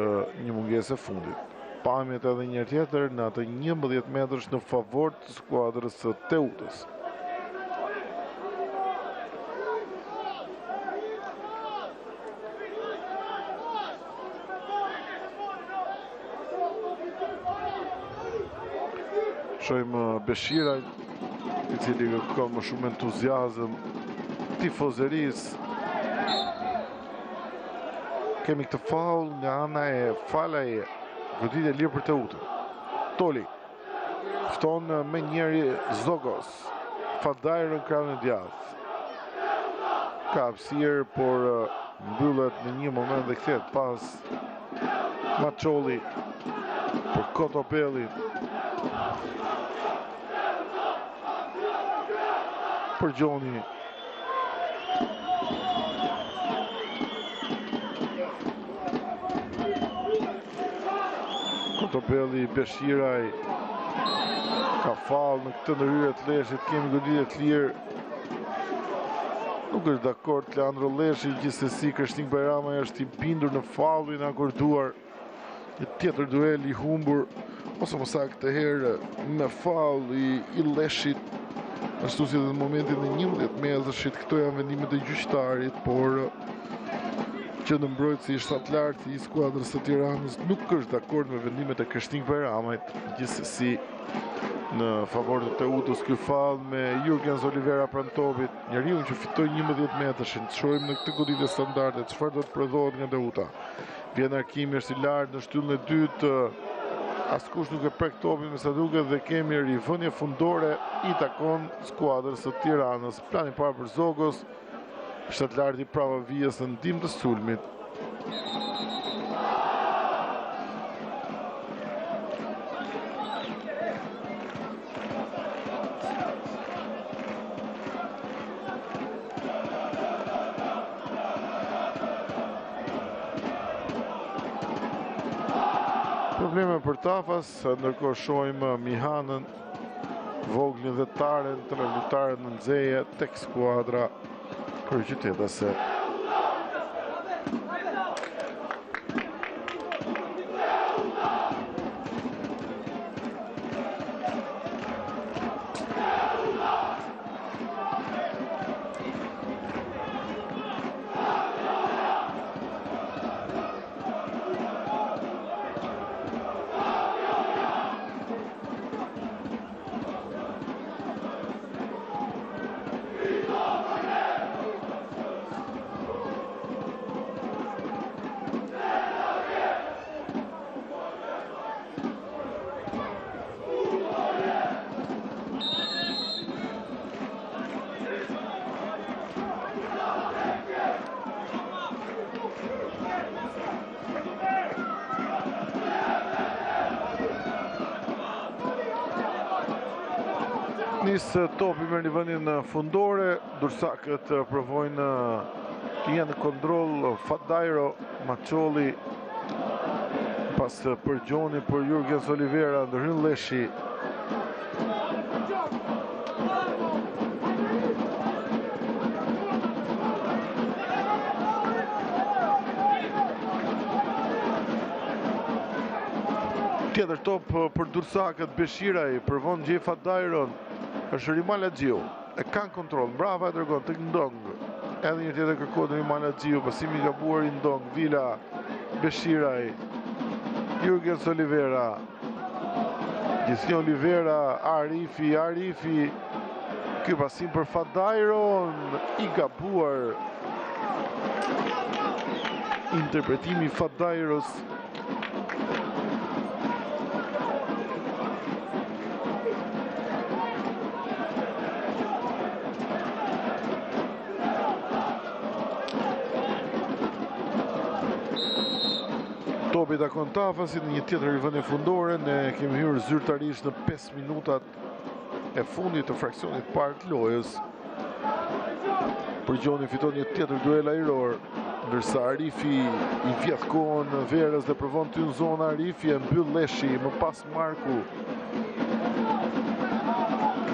një mungesë e fundit. Pamjet edhe një tjetër në atë 11 metrash në favor të skuadrës së Teutës. Shohim Beshiraj, i cili ka më shumë entuziazëm tifozërisë. Kemi këtë faul nga ana e Falaje. Goditje e lirë për Teutën. Toli. Fton me njëri Zogos. Fadajro në krahun e djathtë. Ka hapësirë, por mbyllet në një moment dhe kthehet pas Macholi për Kotobelli. Për Gjoni. Kotobelli, Beshiraj ka faul në këtë ndërhyrje të Leshit, kemi goditje të lirë. Nuk është dakord Leandro Leshi, gjithsesi Krishtin Bajrama është i bindur në faulin akorduar. Një tjetër duel i humbur, ose më saktë këtë herë me faul i Leshit. Ashtu si edhe në momentin e 11 metrashit, këto janë vendimet e gjyqtarit, por që në mbrojtësi i shtatlartë i skuadrës së Tiranës nuk është dakord me vendimet e Krishtin Bajramait, gjithsesi në favor të Teutës ky fall me Jurgens Olivera pranë topit, njeriu që fitoi 11 metrashin. Shohim në këtë goditje standarde çfarë do të prodhohet nga Teuta. Vjen Arkimi, është i lartë në shtyllën e dytë. askush nuk e prek topin me sa duket dhe kemi rivënie fundore i takon skuadrës së Tiranës. Plani parë për Zogos, shtatlarti prava vijës në ndihmë të sulmit. Probleme për Tafas, ndërkohë shohim Mihanën, Voglin dhe Taren, të luftarët në nxeje tek skuadra kryeqytetase. Nisë topi me rivënien fundore, Dursakët provojnë të jenë në kontroll. Fadairo, Maçolli, pas përgjoni për Jurgens Olivera, ndërhyn Leshi. Tjetër top për Dursakët, Beshiraj, përvon gjej Fadairon, është Rimal Haxhiu, e kanë kontroll, brava e dërgon tek Ndong. Edhe një tjetër kërkohet Rimal Haxhiu, pasimi i gabuar i Ndong, Vila, Beshiraj, Jurgens Olivera, gjithnjë Olivera, Arifi, ky pasim për Fadairon, i gabuar. Interpretimi i Fadairos. Topi takon Tafasit në një tjetër rivënie fundore. Ne kemi hyrë zyrtarisht në 5 minutat e fundit të fraksionit parë të lojës. Përgjoni fiton një tjetër duel ajror, ndërsa Arifi i vjet kohën Verës dhe provon të hyn zona. Arifi e mbyll Leshi, më pas Marku.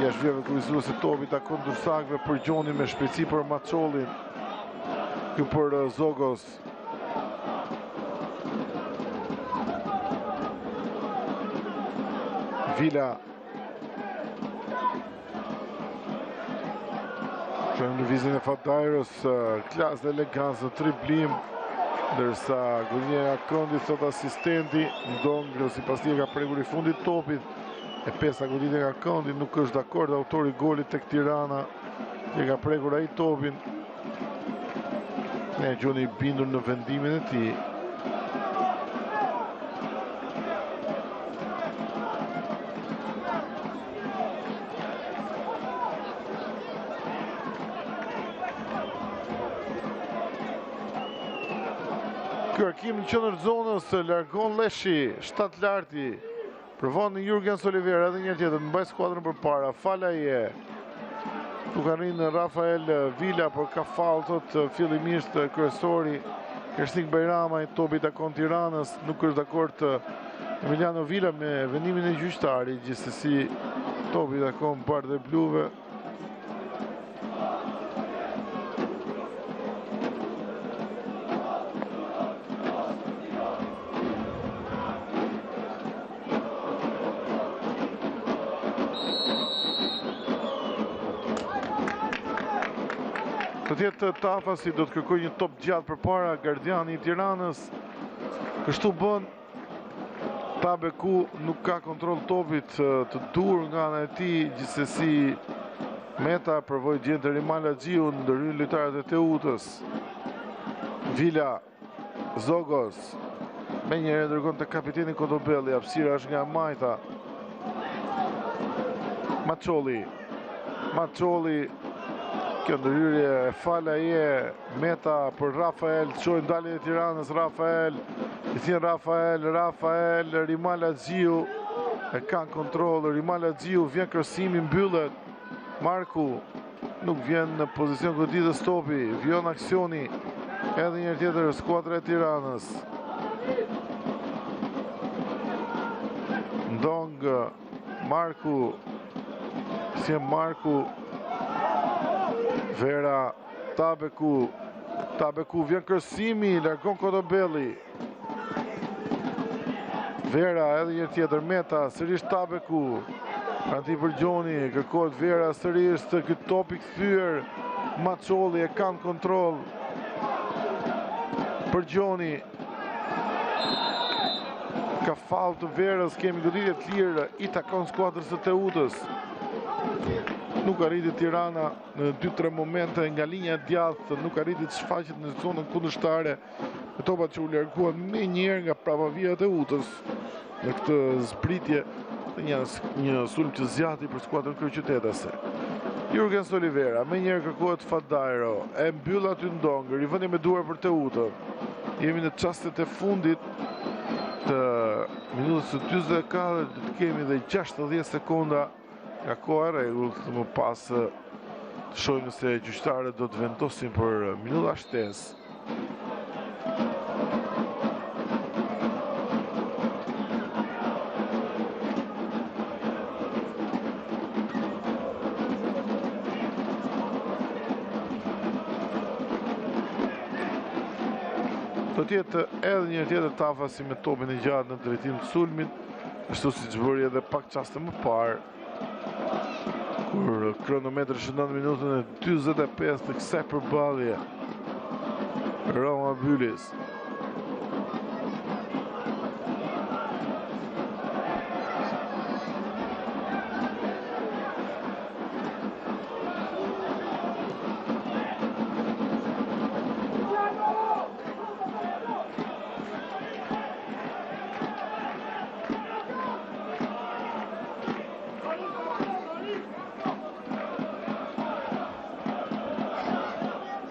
Jashtë vjeve kryesuese topi takon Dursakëve, Përgjoni me shpejtësi për Maçollin. Ky për Zogos. Vila. Shohim lëvizjen e Fadairos, klasë dhe elegancë në triplim, ndërsa goditja nga këndi, thot asistenti, Ndong sipas tij ka prekur i fundit topit. E pesa goditja nga këndi, nuk është dakord autori i golit tek Tirana, që ka prekur ai topin. Ne gjoni i bindur në vendimin e tij. Kërkim në qendër zonës, largon Leshi, shtatlarti, provon në Jurgens Olivera, edhe një tjetër, mbaj skuadrën përpara, Falaje. Tu ka rrinë Rafael Vila, por ka faull, thot fillimisht kryesori Kersnik Bajramaj. Topi takon Tiranës, nuk është dakord Emiliano Vila me vendimin e gjyqtarit, gjithsesi topi takon bardhë dhe bluve. Të tjetë Tafasi do të kërkoj një top gjatë për para gardiani i Tiranës. Kështu bën, Tabeku nuk ka kontrol topit të dur nga ana e tij, gjithsesi Meta përvoj gjente Rimal Haxhiu, ndërhyn lojtarët e Teutës. Vila, Zogos, Me njëre dërgon të kapiteni Kodobelli, hapësira është nga Majta. Macoli, kjo ndërhyrje e fala je meta për Rafael, të shojnë dalje e Tiranës, Rafael, Rimala Gjiu, e kanë kontrol, Rimala Gjiu, vjen kërësimi, mbyllet, Marku, nuk vjen në pozicion goditës topi, vjon aksioni, edhe njërë tjetër, skuadra e Tiranës. Ndong, Marku, Vera, Tabeku vjen kërësimi, largon Kodobelli. Vera, edhe një tjetër, meta, sërish Tabeku. Anti për Gjoni, kërkohet Vera, sërish të këtë topi këthyër. Macoli e kanë kontrol. Për Gjoni. Ka falë të Verës, kemi goditje të lirë, i takon skuadrës të Teutës. Nuk arriti Tirana në 2-3 momente nga linja djathtë, nuk arriti të shfaqet në zonën kundërshtare. Me topat që u larguan me njerë nga pravavia e Teutës në këtë zbritje të një sulm që zjati për skuadrën kryeqytetase. Jurgens Olivera, me njerë kërkohet Fadairo, e mbyll aty Ndong, rivënje me duar për Teutën. Jemi në çastet e fundit të minutës së 44, të kemi dhe 60 sekonda nga koha e rregullt, më pas të shohim se gjyqtarët do të vendosin për minuta shtesë. Do tjetë edhe një tjetër tafasi me topin e gjatë në drejtim të sulmit, ashtu si që bëri edhe pak qaste më parë, kur kronometri shënon minutën e 45 të kësaj përballje. Roma Bylis.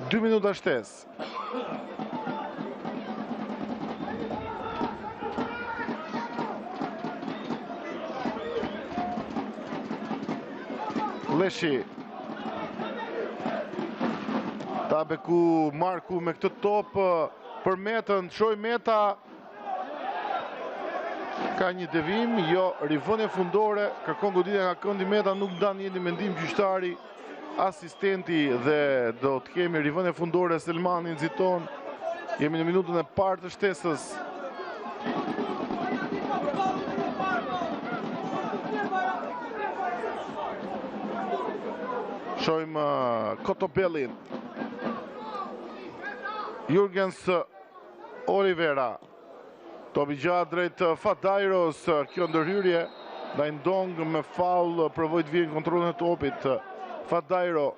Dy minuta shtesë. Leshi. Tabeku, Marku me këtë top për metën, shoj meta. Ka një devim, jo, rivënje fundore, kërkon goditja nga këndi meta, nuk dan një mendim gjyqtari. Asistenti dhe do të kemi rivënje fundore, Selmani nxiton. Jemi në minutën e parë të shtesës. Shojmë Kodobellin. Jurgens Olivera. Topi gjatë drejt Fadairos, kjo ndërhyrje. Ndaj Ndong me faull, provoi të vijë në kontrollin e topit. Fadairo.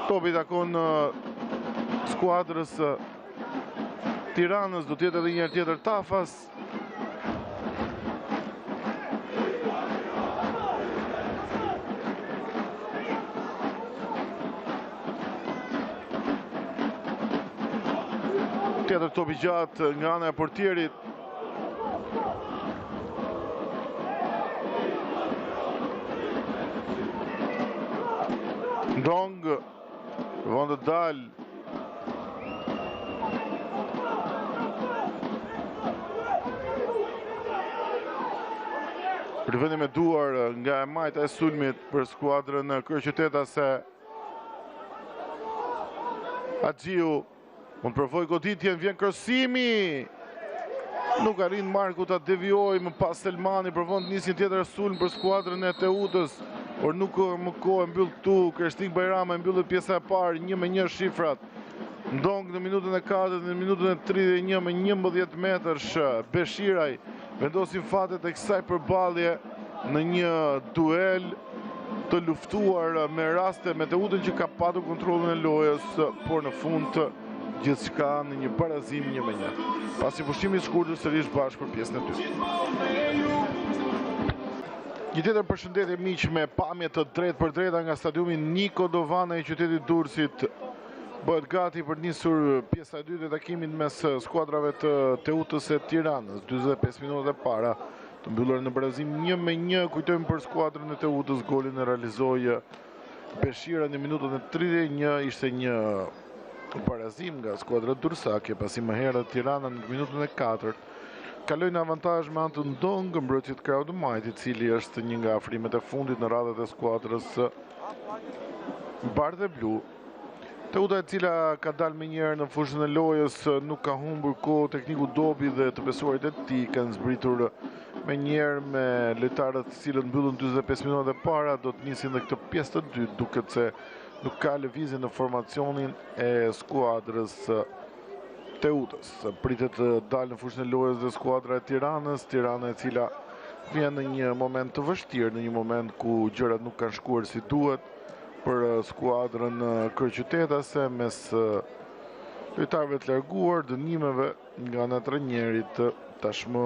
Topi takon skuadrës Tiranës, do tjetë edhe një tjetër tafas. Tjetër topi gjatë nga ana e portierit. Ndong, vënd të dalë. Rivënje me duar nga e majta e sulmit për skuadrën kryeqytetase. Agjiu, mund provoj goditjen, vjen kërësimi. Nuk arrin Marku ta devijoj, më pas Selmani provon të nisë një tjetër sulm për skuadrën e Teutës. Por nuk më kohë mbyll këtu, Kreshtik Bajrama mbyllet pjesa e parë, 1-1 shifrat. Ndong në minutën e 4 dhe në minutën e 31 me 11 metërsh. Beshiraj vendosin fatet e kësaj përballje në një duel të luftuar me raste me Teutën që ka patur kontrollin e lojës, por në fund gjithçka në një barazim 1-1. Pasi pushimit të shkurtër sërish bashkë për pjesën e dytë. Një tjetër përshëndetje miq me pamje të drejtë për drejta nga stadiumi Niko Dovana i qytetit Durrësit. Bëhet gati për nisur pjesa e dytë e takimit mes skuadrave të Teutës e Tiranës. 45 minuta e para të mbyllur në barazim 1-1. Kujtojmë për skuadrën e Teutës, golin e realizoi Beshira në minutën e 31. Ishte një barazim nga skuadra durrësake, pasi më herët Tirana në minutën e 4 kaloi në avantazh me anë të Ndong, mbrojtësit Krau Dumajt, i cili është një nga afrimet e fundit në radhët e skuadrës bardhë e blu. Teuta e cila ka dalë më njëherë në fushën e lojës, nuk ka humbur kohë, tekniku Dobi dhe të besuarit e tij kanë zbritur më njëherë me lojtarët të cilët mbyllën 45 minutat e para, do të nisin në këtë pjesë të dytë, duket se nuk ka lëvizje në formacionin e skuadrës Teutës. Pritet të dalë në fushën e lojës dhe skuadra e Tiranës, Tirana e cila vjen në një moment të vështirë, në një moment ku gjërat nuk kanë shkuar si duhet për skuadrën kryeqytetase, mes lojtarëve të larguar, dënimeve nga ana e trajnerit. Tashmë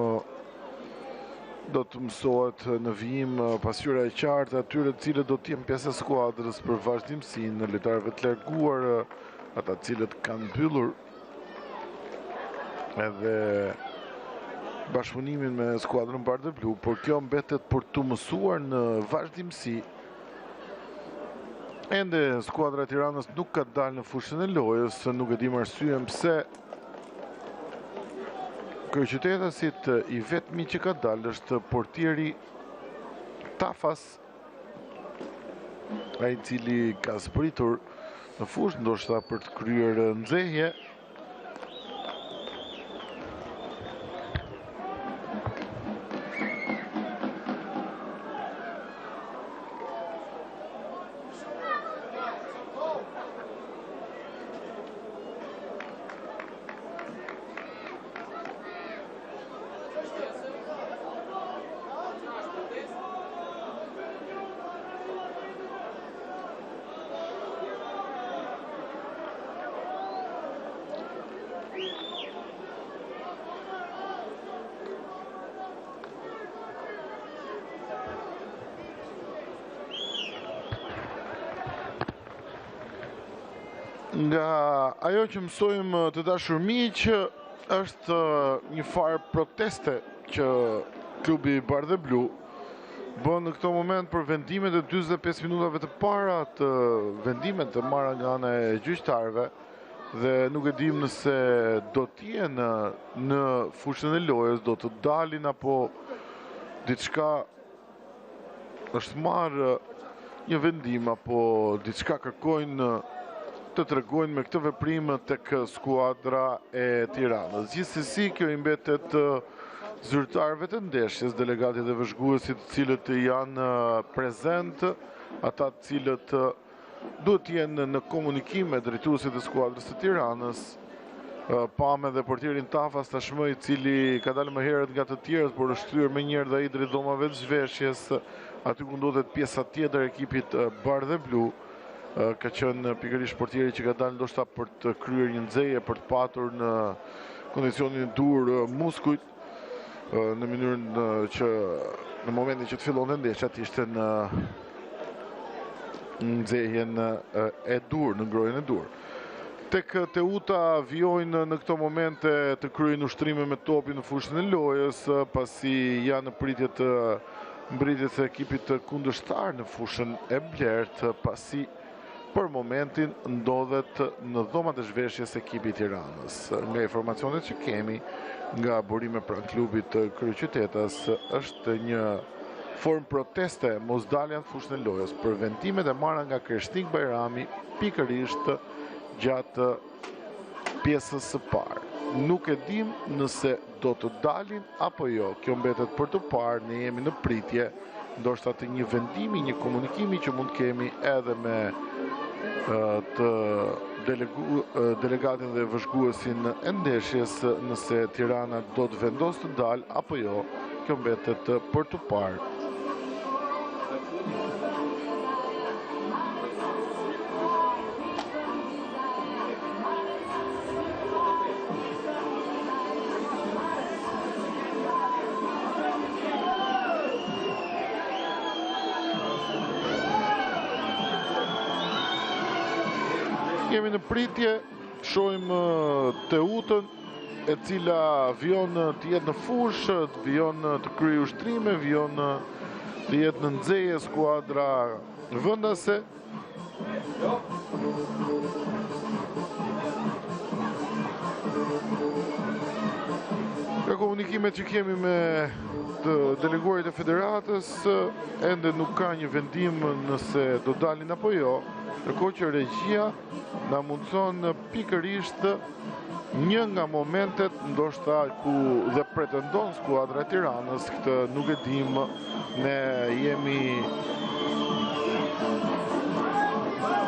do të mësohet në vijim pasqyra e qartë atyre të cilët do të jenë pjesë e skuadrës për vazhdimsinë e lojtarëve të larguar, ata të cilët kanë mbyllur edhe bashkëpunimin me skuadrën bardhë blu, por kjo mbetet për të mësuar në vazhdimsi. Ende skuadra e Tiranës nuk ka dalë në fushën e lojës, nuk e dim arsyen pse. Kryeqytetasit i vetmi që ka dalë është portieri Tafas, ai i cili ka zbritur në fushë, ndoshta për të kryer nxehje. Nga ajo që mësojmë të dashur miq, është një farë proteste që klubi bardhë e blu bën në këto moment për vendimet e 45 minutave të para, të vendimet të marra nga ana e gjyqtarëve, dhe nuk e dim nëse do të jenë në fushën e lojës, do të dalin apo diçka është marrë një vendim apo diçka kërkojnë të tregojnë me këtë veprim tek skuadra e Tiranës. Gjithsesi, kjo i mbetet zyrtarëve të ndeshjes, delegatit dhe vëzhguesit të cilët janë prezent, ata të cilët duhet të jenë në komunikim me drejtuesit e skuadrës të Tiranës. Pam edhe portierin Tafas tashmë, i cili ka dalë më herët nga të tjerët, por është kthyer më njëherë dhe ai drejt dhomave të zhveshjes, aty ku ndodhet pjesa tjetër e ekipit bardhë e blu. Ka qenë pikërisht portieri që ka dalë ndoshta për të kryer një nxehje, për të patur në kondicionin e dur muskujt, në mënyrën që në momentin që të fillonte ndeshja ishte në nxehjen e dur, në ngrohjen e dur. Tek Teuta vijojnë në këto momente të kryejnë ushtrime me topin në fushën e lojës, pasi janë në pritje të mbritjes së ekipit kundërshtar në fushën e blertë, pasi për momentin ndodhet në dhomat e zhveshjes ekipi i Tiranës. Nga informacionet që kemi nga burime pranë klubit të kryeqytetas, është një formë proteste mosdalja në fushën e lojës për vendimet e marra nga Krishtik Bajrami pikërisht gjatë pjesës së parë. Nuk e dim nëse do të dalin apo jo. Kjo mbetet për të parë, ne jemi në pritje ndoshta të një vendimi, një komunikimi që mund kemi edhe me të delegatin dhe vëzhguesin e ndeshjes, nëse Tirana do të vendos të dalë apo jo. Kjo mbetet për të parë. Jemi në pritje, shohim Teutën, e cila vijon të jetë në fush, vijon të kryejë ushtrime, vijon të jetë në nxehje skuadra vendase. Nga komunikimet që kemi me të deleguarit e federatës, ende nuk ka një vendim nëse do dalin apo jo, ndërkohë që regjia na mundson pikërisht një nga momentet ndoshta ku dhe pretendon skuadra e Tiranës, këtë nuk e dim, ne jemi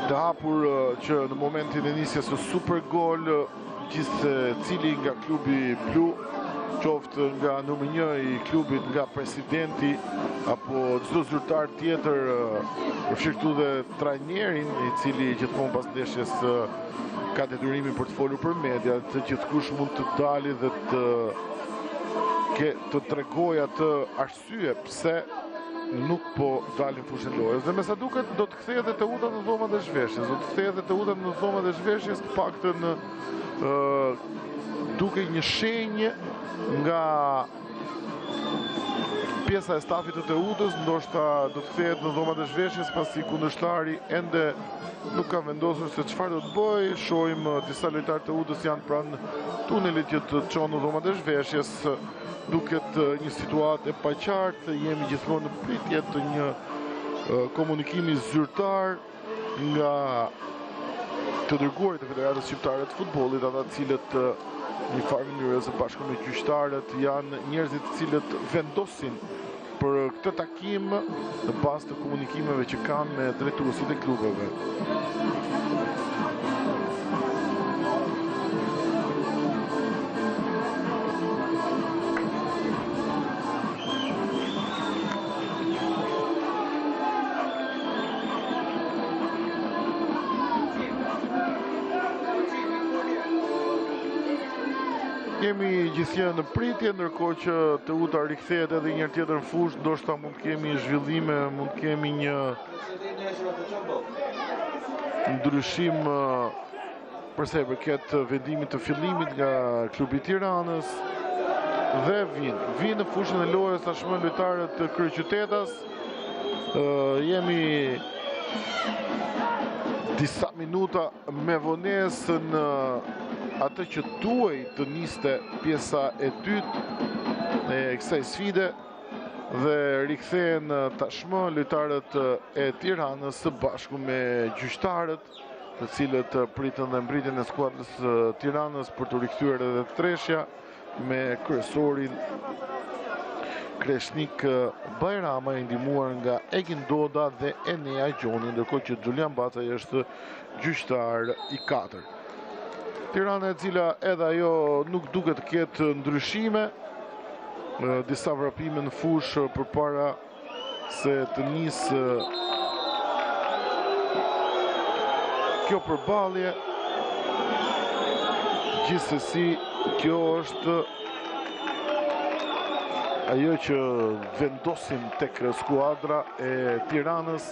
të hapur që në momentin e nisjes së Super Gol, gjithë cili nga klubi blu, qoftë nga numër 1 i klubit, nga presidenti apo çdo zyrtar tjetër, përfshirë këtu dhe trajnerin, i cili gjithmonë pas ndeshjes ka detyrimin për të folur për media, të gjithkush mund të dalë dhe të tregojë atë arsye pse nuk po dalin fushën lojës. Dhe me sa duket do të kthehet edhe Teuta në dhomat e zhveshjes, të paktën duke një shenjë nga pjesa e stafit të Teutës, ndoshta do të kthehet në dhomat e zhveshjes pasi kundërshtari ende nuk ka vendosur se çfarë do të bëjë. Shohim disa lojtarë të Teutës janë pranë tunelit që të çon në dhomat e zhveshjes. Duket një situatë e paqartë, jemi gjithmonë në pritje të një komunikimi zyrtar nga të dërguarit e Federatës Shqiptare të Futbollit, ata të cilët një farë mënyrë së bashku me gjyqtarët janë njerëzit të cilët vendosin për këtë takim në bazë të komunikimeve që kanë me drejtuesit e klubeve. Jemi gjithnjë në pritje, ndërkohë që Teuta rikthehet edhe një herë tjetër në fushë, ndoshta mund të kemi zhvillime, mund të kemi një ndryshim përsa i përket vendimit të fillimit nga klubi i Tiranës, dhe vinë në fushën e lojës tashmë lojtarët të Kryeqytetas. Jemi disa minuta me vonesë në atë që duhej të niste pjesa e dytë e kësaj sfide dhe rikthehen tashmë lojtarët e Tiranës së bashku me gjyqtarët, të cilët pritën dhe mbritjen e skuadrës Tiranës për të rikthyer edhe treshja me kryesorin Kreshnik Bajrama, i ndihmuar nga Egin Doda dhe Enea Gjoni, ndërkohë që Xhulian Bacaj është gjyqtar i 4. Tirana e cila edhe ajo nuk duket të ketë ndryshime, disa vrapime në fushë përpara se të nisë kjo përballje. Gjithsesi, kjo është ajo që vendosim tek skuadra e Tiranës,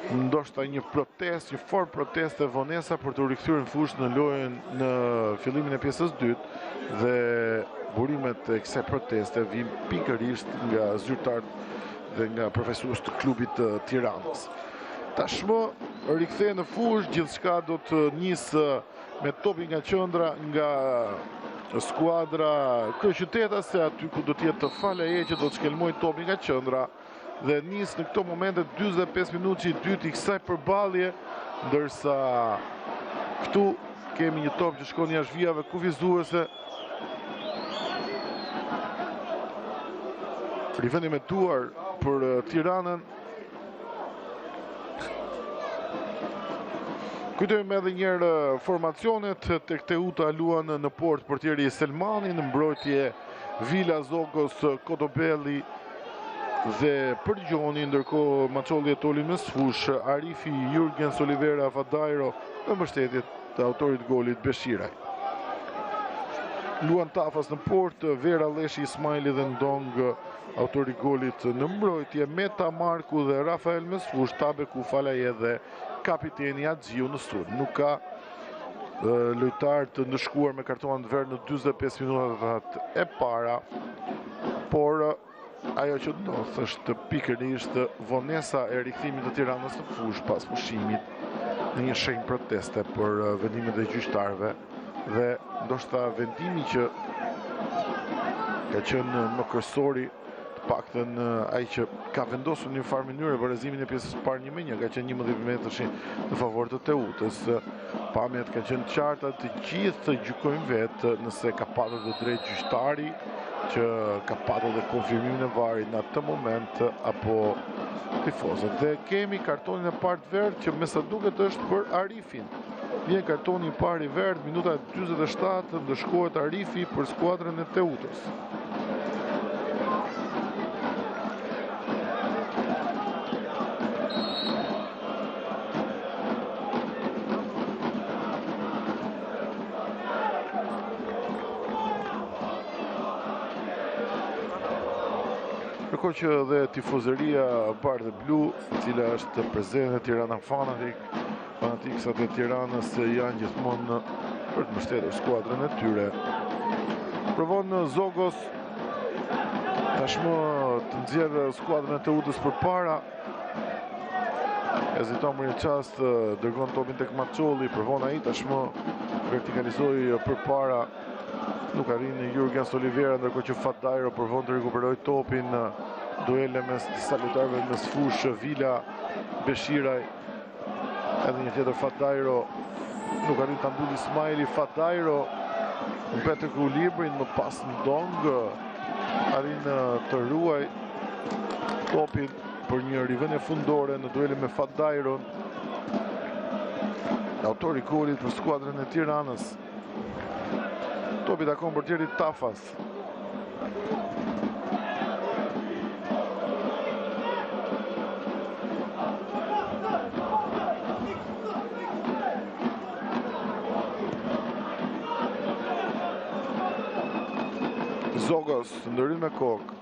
ndoshta një protestë, një formë proteste vonesa për të rikthyer në fushë në lojën në fillimin e pjesës dytë, dhe burimet e kësaj proteste vijnë pikërisht nga zyrtarët dhe nga profesorët të klubit të Tiranës. Tashmë rikthehen në fushë, gjithçka do të nisë me topi nga qendra nga skuadra Kryeqytetas, se aty ku do të jetë Falaje që do të shkelmoj topi nga qendra, dhe nis në këto momente 45 minutë i dytë i kësaj përballje, ndërsa këtu kemi një top që shkon jashtë vijave kufizuese. Rivendimentuar për Tiranën. Kujtojmë edhe njërë formacionet, tek Teuta luan në port portieri Selmani, në mbrojtje Vila Zogos, Kodobelli dhe Përgjoni, ndërkohë Maçolli e Toli me sfush, Arifi, Jurgens, Olivera, Fadajro dhe mbështetjet të autorit golit Beshiraj. Luan Tafas në port, Vera Leshi, Ismaili dhe Ndong, autori golit në mbrojtje, Meta Marku dhe Rafael me sfush, Tabeku, Falaje dhe kapiteni Axhiu në sul. Nuk ka lojtar të ndëshkuar me karton verdh në 45 minutat e para, por ajo që ndodh është pikërisht vonesa e rikthimit të Tiranës në fushë pas pushimit, në një shenjë proteste për vendimet e gjyqtarëve dhe ndoshta vendimi që ka qenë më kryesori, të paktën ai që ka vendosur në një farë mënyrë vërëzimin e pjesës parë 1-1, ka qenë 11 metrash në favor të Teutës. Pamjet ka qenë qarta, të gjithë gjykojnë vetë nëse ka patur të drejtë gjyqtari që ka patur dhe konfirmimin e varit në atë moment apo tifozët. Dhe kemi kartonin e parë të verdh që me sa duket është për Arifin. Vjen kartoni i parë i verdh, minuta 47, ndëshkohet Arifi për skuadrën e Teutës. Ndërkohë që dhe tifozëria bardhë dhe blu, e cila është prezente Tirana fanatikësat e Tiranës janë gjithmonë për të mbështetur skuadrën e tyre. Provon Zogos tashmë të nxjerrë skuadrën e Teutës përpara. Heziton për një çast, dërgon topin tek Maçolli, provon ai tashmë vertikalizoi përpara. Nuk arrin Jurgens Olivera, ndërkohë që Fadajro provon të rikuperojë topin. Duele mes disa lojtarëve mes fushë, Vila, Beshiraj. Edhe një tjetër Fadajro, nuk arrin ta mbyllë Ismaili. Fadajro mbet tek ekuilibrin, më pas Ndong arrin të ruaj topin për një rivendje fundore në duelin me Fadajron. Autori i golit për skuadrën e Tiranës. Topi takon portieri Tafas. Zogos ndërhyn me kokë.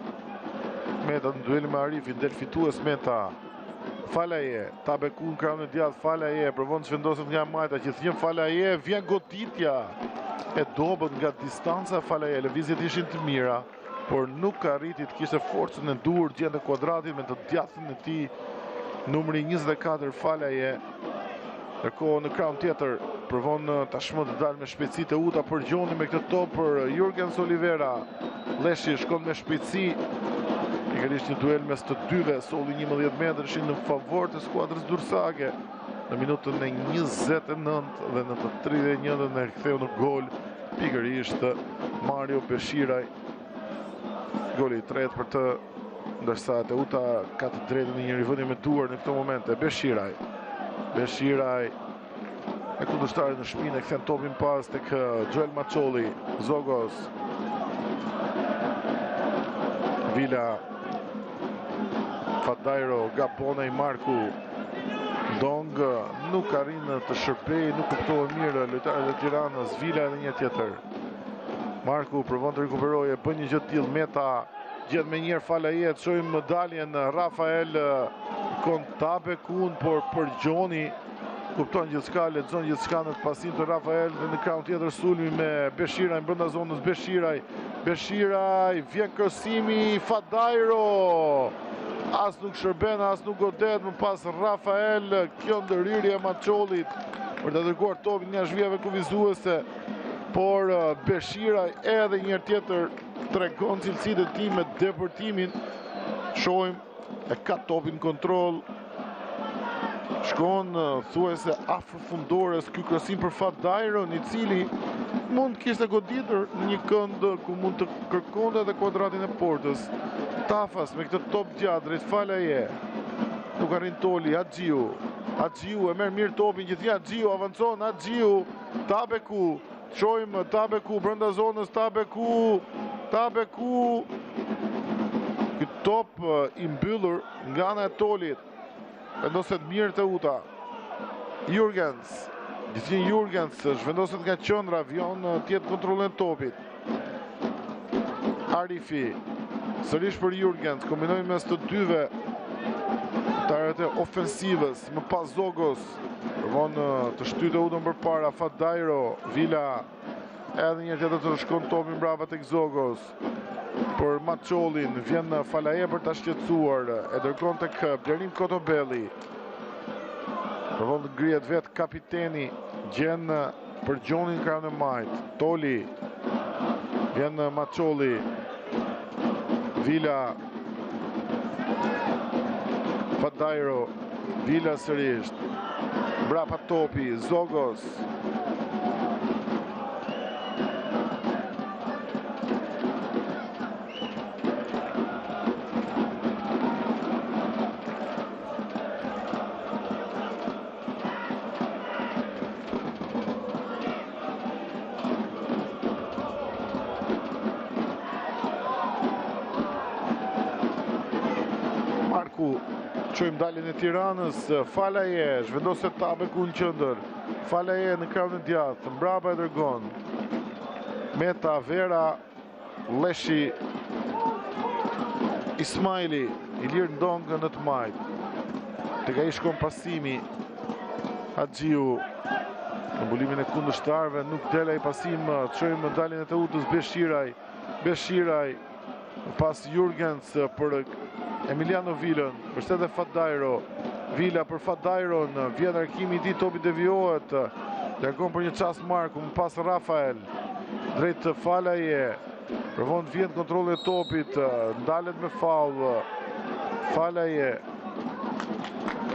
Meta në duelin me Arifin, del fitues Meta. Falaje, Tabeku në krahun e djathtë, Falaje provon të zhvendoset nga majta, që thjen Falaje, vjen goditja e dobët nga distanca. Falaje, lëvizjet ishin të mira, por nuk arriti të kishte forcën e duhur gjendë kuadratin me të djathtën e tij, numri 24 Falaje. Ndërkohë në krahun tjetër provon tashmë të dalë me shpejtësi të uta për Gjoni me këtë top për Jurgens Olivera. Leshi shkon me shpejtësi. Pikërisht një duel mes të dyve, solli 11 metrash në favor të skuadrës dursake. Në minutën e 29 dhe në të 31 në riktheu në gol pikërisht Mario Beshiraj. Goli i tretë për të, ndërsa Teuta ka të drejtën në një rivendje me duar në këto momente. Beshiraj e kundërshtarit në shpinë, e kthen topin pas tek Joel Maçolli. Zogos, Vila, Fadajro, Gabonej, Marku. Ndong nuk arrin të shërbej, nuk kuptohet mirë lojtarët e Tiranës. Vila edhe një tjetër. Marku provon të rikuperojë, bën një gjë të tillë. Meta gjet me njëherë Falaje, çojmë daljen Rafael Kontabekun, por për Gjoni kupton gjithçka, lexon gjithçka në pasim të Rafael dhe në krahun tjetër sulmi me Beshiraj brenda zonës. Beshiraj vjen krosimi, Fadajro as nuk shërben, as nuk godet, më pas Rafael, kjo ndërhyrje e Maçollit për të dërguar topin nga zhvijave kufizuese, por Beshiraj edhe një tjetër tregon cilësitë e tij me depërtimin. Shohim, e ka topin kontroll. Shkon thuajse afër fundores ky krosim për Fadajron, i cili mund kishte goditur një kënd ku mund të kërkonte edhe kuadratin e portës. Tafas me këtë top gjatë drejt Falaje. Nuk arrin Toli, Haxhiu e merr mirë topin, gjithë Haxhiu avancon, Tabeku. Shohim Tabeku brenda zonës, Tabeku. Ky top i mbyllur nga ana e Tolit. Vendoset mirë Teuta. Jurgens zhvendoset nga qendra, vjon tjetë kontrollin e topit. Arifi, sërish për Jurgens, kombinojnë mes të dyve. Lojtarët e ofensivës, më pas Zogos, provon të shtyte udhën përpara, Fadajro, Vila, edhe një tjetër të shkon topin brava tek Zogos. Për Maçollin, vjen Falaje për ta shqetësuar, e dërgon tek Blerim Kotobelli. Provon të ngrihet vet kapiteni, gjen për Gjonin krahun e majt. Toli, vjen Maçolli, Vila, Fadajro, Vila sërish, brapa topi, Zogos. Marku, qojmë dalin e Tiranës, Falaje, zhvendose Tabeku në qëndër, Falaje në krahun e djathtë, mbrapa e dërgon, Meta, Vera, Leshi, Ismaili, Ilir Ndongë në të majt, të ka i shkon pasimi, Haxhiu, në mbulimin e kundërshtarëve, nuk dela i pasim, qojmë dalin e të utës Beshiraj, pas Jurgens për Emiliano Vilën, përshtet e Fadajro, Vila për Fadajron, vjen arkimi i tij, topi deviohet, largon për një çast Marku, më pas Rafael, drejt Falaje, provon të vjen kontrolli i topit, ndalet me faull, Falaje,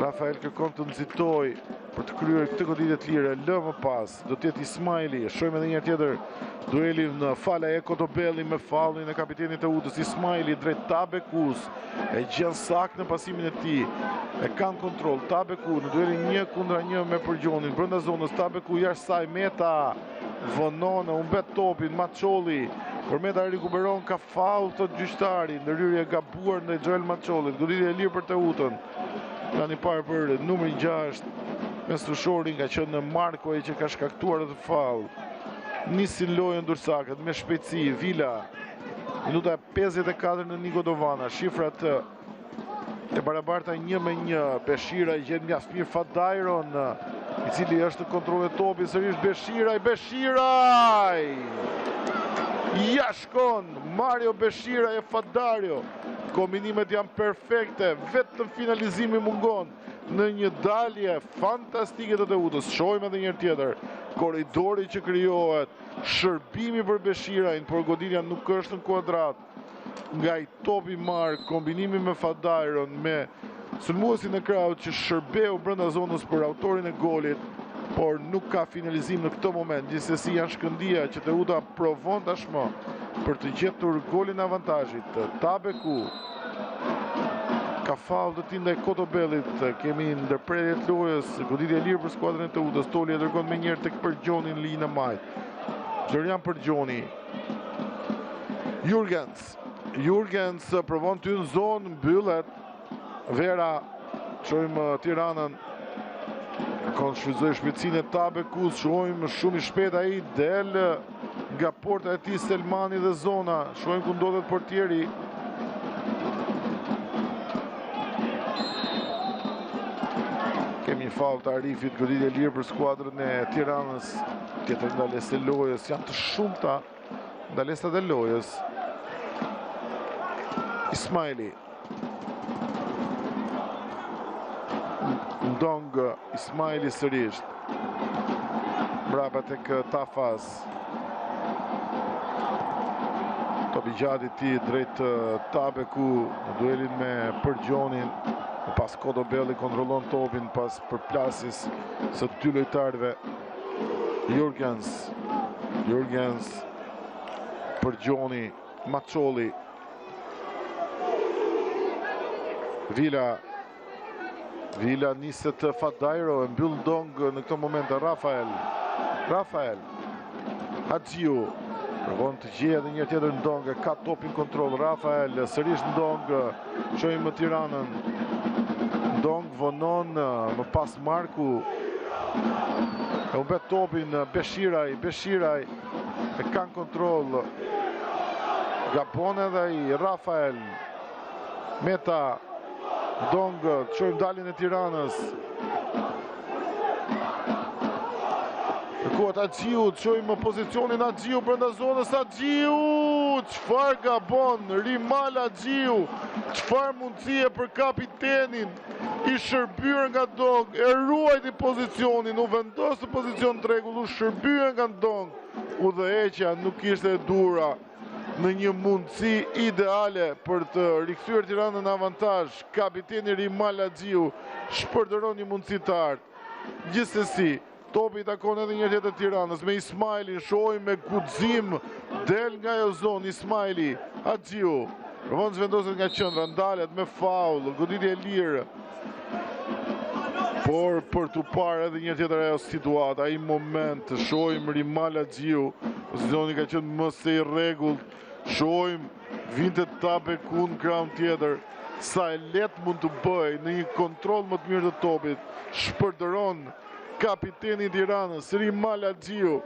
Rafael kërkon të nxitoj për të kryer këtë goditje të lire, lë më pas, do të jetë Ismaili, shohim edhe një tjetër duelin në Falaje Kotobelli me faullin e kapitenit të udës, Ismaili drejt Tabekus, e gjen sakt në pasimin e tij, e kanë kontroll, Tabeku në duelin 1-1 me Përgjonin, brenda zonës, Tabeku jashtë saj, Meta, vonon, humbet topin, Maçolli, por Meta rikuperon, ka faull të gjyqtari, ndërhyrje e gabuar ndaj Joel Maçollit, goditje e lirë për Teutën, tani parë për numrin 6, me Sushorin ka qenë Marko që ka shkaktuar atë faull. Nisin lojën dursakët me shpejtësi, Vila, minuta 54 në Niko Dovana, shifrat e barabarta 1-1, Beshira i gjen mjaft mirë Fadajron, i cili është kontrolli topi, sërish Beshiraj! Ja shkon Mario Beshiraj e Fadario. Kombinimet janë perfekte, vetëm finalizimi mungon në një dalje fantastike të Teutës. Shohim edhe një tjetër, korridori që krijohet, shërbimi për Beshirajn, por goditja nuk është në kuadrat. Nga i topi marr, kombinimi me Fadajron, me sulmuesin e krahut që shërbeu brenda zonës për autorin e golit, por nuk ka finalizim në këtë moment. Gjithsesi janë shkëndija që Teuta provon tashmë për të gjetur golin e avantazhit. Tabeku ka faull të tij ndaj Kotobellit, kemi ndërprerje të lojës, goditje e lirë për skuadrën e Teutës. Toli e dërgon më njëherë tek Përgjoni në linjën e majt. Xhorian Përgjoni. Jurgens provon ty në zonë, mbyllet. Vera, shohim Tiranën, kon shfrytëzoi shpejtësinë e Tabekus, shohim shumë i shpejt ai del nga porta e tij Selmani dhe zona, shohim ku ndodhet portieri. Kemi një faull të Arifit, goditje e lirë për skuadrën e Tiranës. Tjetër ndalesë e lojës, janë të shumta ndalesat e lojës. Ismaili, Ndong, Ismaili sërish, mbrapa tek Tafas, topi gjatë i tij drejt Tabeku në duelin me Përgjonin. Pas Kotobelli kontrollon topin pas përplasjes së dy lojtarëve. Jurgens, Përgjoni, Maçolli, Vila niset Fadajro, e mbyll Ndong në këtë moment Rafael, Haxhiu, provon të gjejë edhe një tjetër Ndong, ka topin kontroll, Rafael, sërish Ndong, shohim më Tiranën, Ndong vonon, më pas Marku, e humbet topin Beshiraj, e kanë kontroll, gabon edhe ai Rafael, Meta, Dong, qojmë dalin e Tiranës. Kërkohet Agjiu, qojmë pozicionin Agjiu brenda zonës. Agjiu, qëfar gabon, Rimal Agjiu, qëfar mundësie për kapitenin, i shërbyer nga Dong, e ruajti pozicionin, u vendosë pozicion të rregull, u shërbyer nga Dong, udhëheqja nuk ishte e dura në një mundësi ideale për të rikthyer Tiranën në avantazh. Kapiteni Rimal Agjiu shpërdoron një mundësi të artë. Gjithsesi, topi i takon edhe një tjetër Tiranës me Ismailin, shohim me guxim del nga ajo zonë Ismaili. Agjiu Rëvon vendoset nga qendra, ndalet me faul, goditje e lirë. Por për të parë edhe një tjetër ajo situata, ai moment, shohim Rimal Agjiu, pozicioni ka qenë më së i rregullt. Shohim vinte Tabeku në krahun tjetër, sa e lehtë mund të bëj në një kontroll më të mirë të topit. Shpërdoron kapiteni i Tiranës, Rimal Agjiu.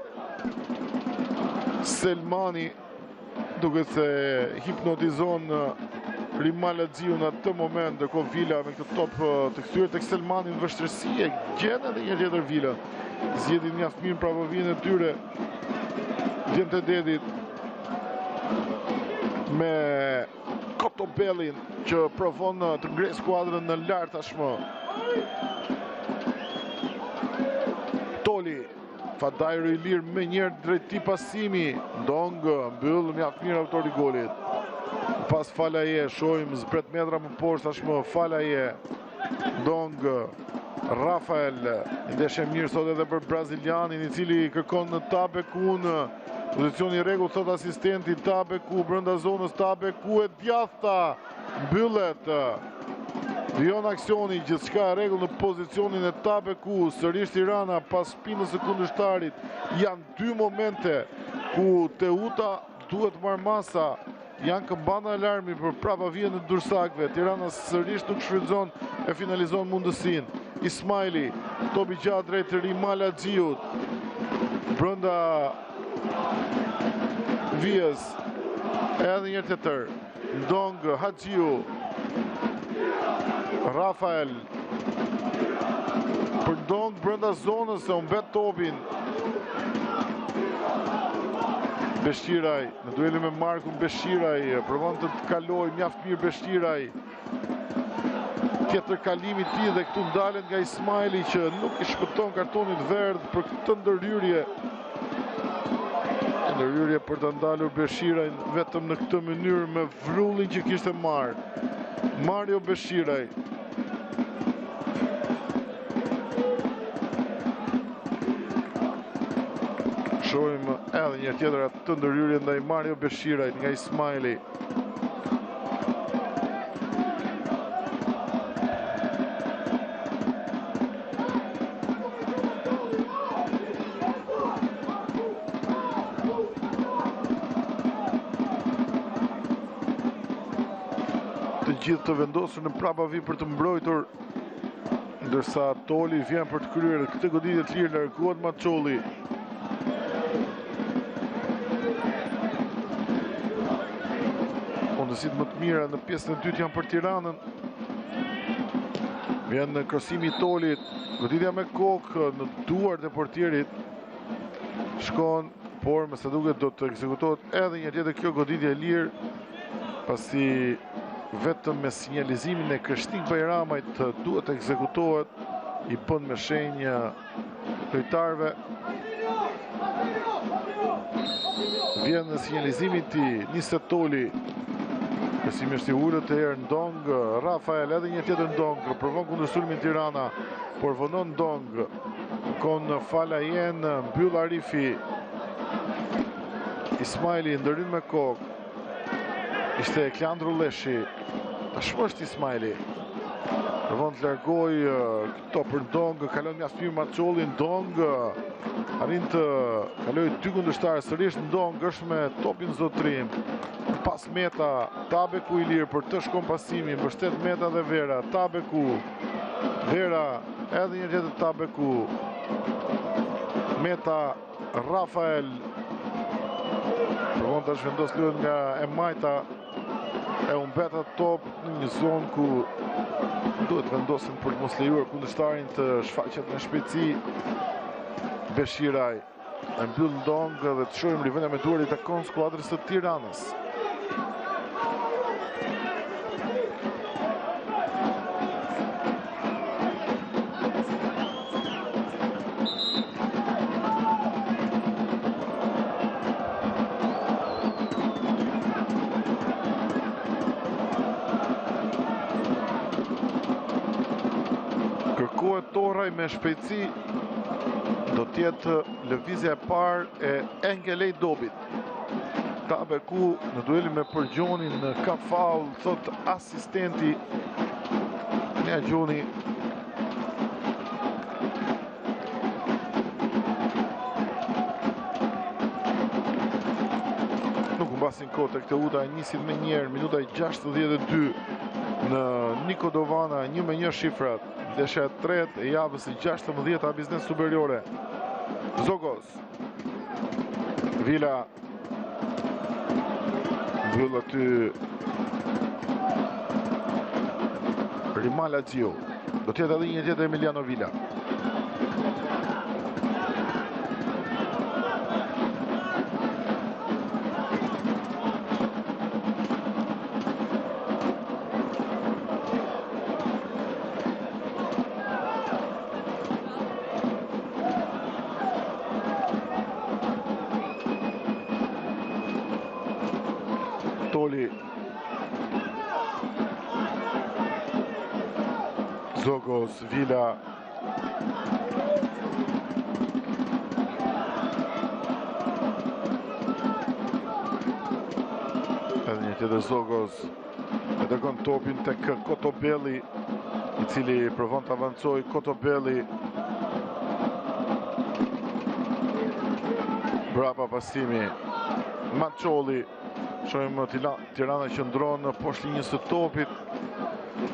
Selmani duket se hipnotizon Rimal Agjiu në atë moment, ndërkohë Vila me këtë top të kthyer tek Selmani në vështirësi e gjen edhe një tjetër Vila. Zgjedhin mjaft mirë prapovinë e tyre. Vjen te detit me Kotobellin që provon të ngrej skuadrën në lart tashmë. Toli, Fadajru i lirë me njerë drejt ti pasimi. Dong mbyll mjaft mirë autori golit. Pas Falaje, shohim zbret metra më poshtë tashmë Falaje. Dong, Rafael, ndeshje mirë sot edhe për brazilianin i cili kërkon në Tabekun. Pozicioni i rregullt thot asistenti. Tabeku brenda zonës, Tabeku e djathta mbyllet. Vion aksioni, gjithçka e rregull në pozicionin e Tabeku. Sërish Tirana pas shpinës së kundërshtarit. Janë dy momente ku Teuta duhet marrë masa. Janë këmbana alarmi për prapavjen e dursakëve. Tirana sërish nuk shfrytëzon e finalizon mundësinë. Ismaili, topi gjatë drejt Rimal Agjiut. Brenda Vijës, edhe një tjetër. Dong, Agjiu. Rafael. Për Dong brenda zonës se umbet topin. Beshiraj, në dueli me Markun Beshiraj, provon të kaloj mjaft mirë Beshiraj. Tjetër kalimi ti dhe këtu ndalen nga Ismaili që nuk i shpëton kartonit verdh për këtë ndërhyrje. Ndërhyrje për të ndalur Beshiraj vetëm në këtë mënyrë me vrullin që kishte marrë. Mario Beshiraj. Shohim edhe një tjetër atë të ndërhyrje ndaj Mario Beshiraj nga Ismaili. Të gjithë të vendosur në prapavi për të mbrojtur, ndërsa Toli vjen për të kryer këtë goditje të lirë, largohet Maçolli. Mundësit më të mira në pjesën e dytë janë për Tiranën. Vjen në krosimi i Tolit, goditja me kokë në duart e portierit. Shkon, por me sa duket do të ekzekutohet edhe një tjetër kjo goditje e lirë, pasi vetëm me sinjalizimin e Krishtik Bajramajt duhet të ekzekutohet, i bën me shenjë lojtarëve. Vjen në sinjalizimin ti, Niset Toli. Kësimi është i ullët e herë Ndong, Rafael, edhe një tjetër Ndong, provon kundër sulmin Tirana, por vonon Ndong, kon Falajen, mbyll Arifi, Ismaili ndërhyn me kokë, ishte Kleandru Leshi, tashmë është Ismaili, provon të largoj këto për Ndong, kalon mjaft mirë Maçolli, Ndong, arrin të kaloj dy kundërshtarë, sërish Ndong është me topin zotrim. Pas Meta, Tabeku i lirë për të shkon pasimi, mbështet Meta dhe Vera, Tabeku, Vera, edhe një tjetër Tabeku, Meta, Rafael, provon të shvendos luet nga Emajta, e humbet atë top në një zonë ku duhet vendosin për të mos lejuar kundërshtarin të shfaqet me shpejtësi. Beshiraj e mbyll Ndong dhe të shohim rivendja me duar i takon skuadrës së Tiranës. Kërkohet Torraj me shpejtësi, do tjetë lëvizja e parë e Engelej Dobit. Tabeku në dueli me Përgjonin ka faul, thot asistenti Nea Gjoni. Nuk mbasin kohë tek Teuta, nisin me njerë, minuta i 62 në Niko Dovana, 1-1 shifrat. Ndeshja e tretë e javës e 16 Biznes Superiore. Zogos. Vila. Mbyll aty Rimala Gio. Do tjetë edhe një tjetër Emiliano Vila. Toli. Zogos, Vila. Edhe një tjetër Zogos. E dërgon topin tek Kotobelli, i cili provon të avancoj. Kotobelli. Brapa pasimi. Maçolli. Shohim Tirana që ndronë poshtë linjës së topit,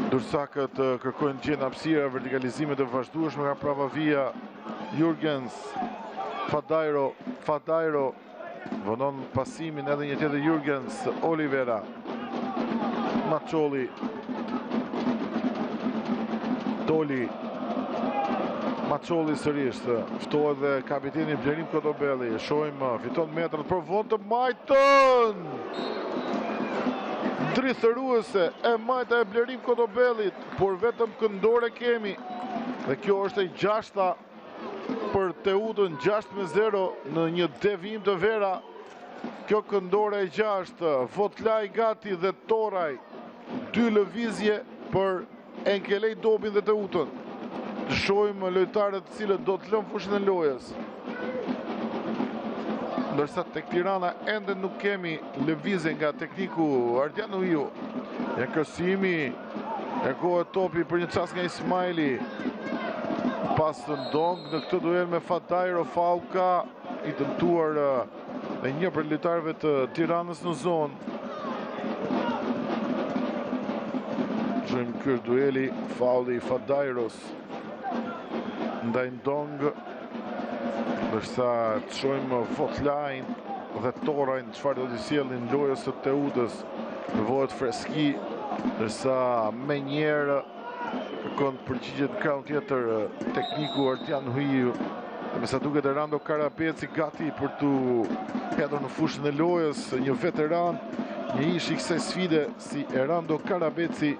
ndërsa këtë kërkojnë gjendë hapësira, vertikalizimet e vazhdueshme nga prava via. Jurgens, Fadajro, vonon pasimin edhe një tjetër Jurgens, Olivera, Maçolli, Toli, Maçolli sërish, ftohet dhe kapiteni Blerim Kotobelli. Shohim fiton metrat, provon të majtën. Drithëruese e majta e Blerim Kotobellit, por vetëm këndore kemi. Dhe kjo është e 6-ta për Teutën, 6-0 në një devijim të vera. Kjo këndore e 6, Votlaj gati dhe Torraj. 2 lëvizje për Engelej Dobin dhe Teutën. Shohim lojtarët të cilët do të lënë fushën e lojës. Ndërsa tek Tirana ende nuk kemi lëvizje nga tekniku Ardian Uju. Ja kërcimi, kërkohet topi për një çast nga Ismaili. Pas Ndong në këtë duel me Fadajro, faul ka i dëmtuar dhe një për lojtarëve të Tiranës në zonë. Shohim ky dueli, fauli i Fadajros ndaj Ndong, ndërsa të shohim Votlajn dhe Torrajn çfarë do të sjellin lojës së Teutës. Nevohet freski, ndërsa me njerë kërkon përgjigje të krahun tjetër tekniku Ardian Uju. Me sa duket Erando Karabeci gati për të hedhur në fushën e lojës, një veteran, një ish i kësaj sfide si Erando Karabeci.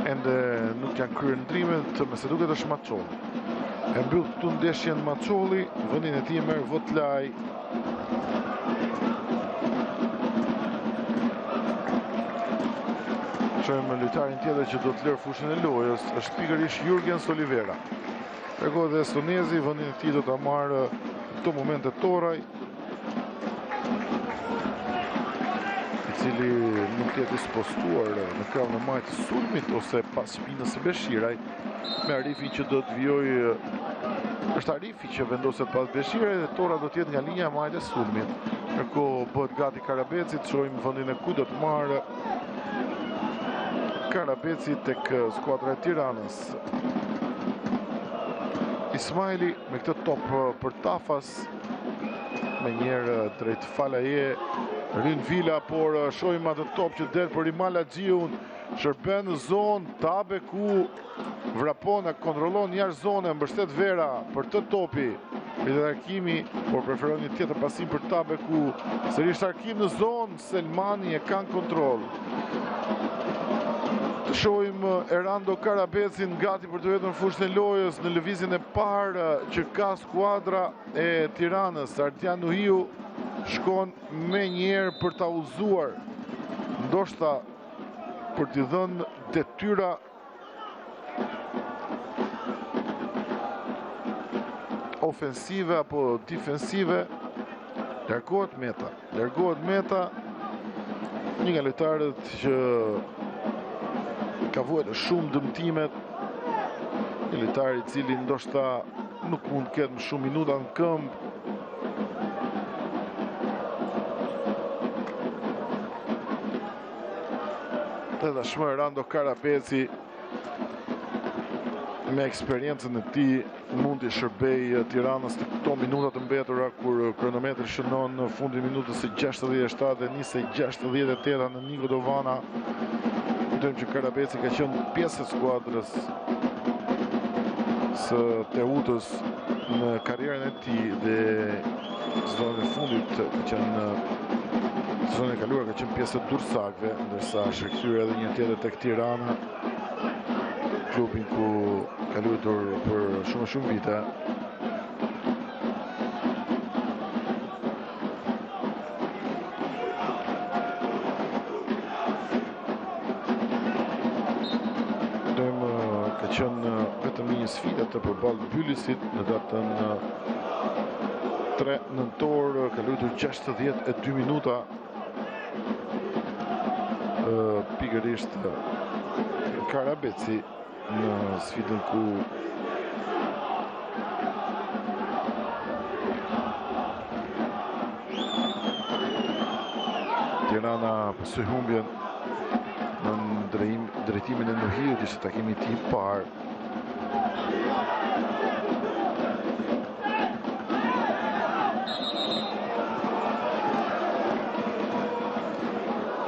Ende nuk janë kryer ndrimet, me sa duket është Maçolli. E mbyll këtu ndeshjen Maçolli, vendin e tij merr Votlaj. Shohim lojtarin tjetër që do të lërë fushën e lojës, është pikërisht Jurgens Olivera. Tregohet dhe estonezi, vendin e tij do ta marrë në këto momente Torraj, i cili nuk jetë dispostuar në krahun e majtë sulmit ose pas shpinës së Beshiraj, me Arifin që do të vijojë. Është Arifi që vendoset pas Beshiraj dhe Torra do të jetë nga linja e majtës sulmit. Ndërkohë bëhet gati Karabeci, të shohim vendin e ku do të marrë Karabeci tek skuadra e Tiranës. Ismaili me këtë top për Tafas, me njerë drejt Falaje, Ryn Vila, por shojmë atë top që del për Imala Gjiun, shërben në zonë, Tabeku vrapon, kontrolon njarë zone, mbështet Vera për të topi, Rritet Arkimi, por preferon një tjetër pasim për Tabeku, sërish Arkim në zonë, Selmani e kanë kontrol. Shojmë Erando Karabecin gati për të vetën fushën e lojës në lëvizjen e parë që ka skuadra e Tiranës. Ardian Nuhiu shkon me njerë për ta uzuar, ndoshta për t'i dhënë detyra ofensive apo defensive. Largohet Meta, një nga lojtarët që ka vuajtur shumë dëmtimet, një lojtar i cili ndoshta nuk mund të ketë më shumë minuta në këmbë. Dhe tashmë Rando Karapeci me eksperiencën e tij mund të shërbej Tiranës të këto minuta të mbetura kur kronometri shënon në fundin e minutës së 67 dhe nisë 68 në Niko Dovana. Kujtojmë që Karabeci ka qenë pjesë e skuadrës së Teutës në karrierën e tij dhe sezonit e fundit ka qenë sezonin e kaluar ka qenë pjesë e Dursakëve, ndërsa është rikthyer edhe një tjetër tek Tirana, klubin ku ka luajtur për shumë vite. Ka qenë vetëm një sfidë të përballë Bylisit në datën 3 nëntor, ka luajtur 62 minuta. Pikërisht Karabeci në sfidën ku Tirana pësoi humbjen në drejtimin e Nuhiut, ishte takimi i tij i parë.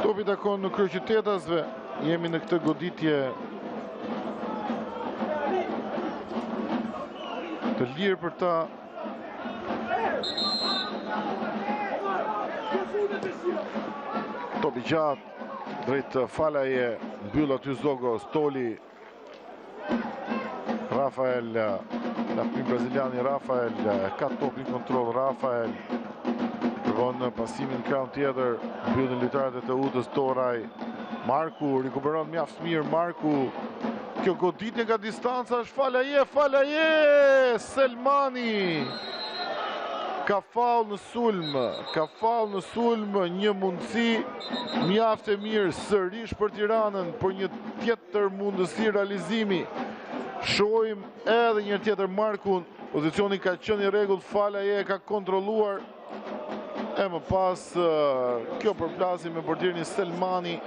Topi takon në kryeqytetasve, jemi në këtë goditje të lirë për ta. Topi gjatë drejt Falaje, mbyll aty Zogo, Stoli, Rafael, lapin braziliani Rafael, ka topin kontrol Rafael, kërkon pasimin krahun tjetër, mbyllin lojtarët e Teutës, Toraj, Marku rikuperon mjaft mirë, Marku, kjo goditje nga distanca është Falaje, Selmani ka faull në sulm, një mundësi mjaft e mirë sërish për Tiranën për një tjetër mundësi realizimi. Shohim edhe një tjetër Markun, pozicioni ka qenë i rregull, Falaje ka kontrolluar, e më pas kjo përplasje me portierin Selmani,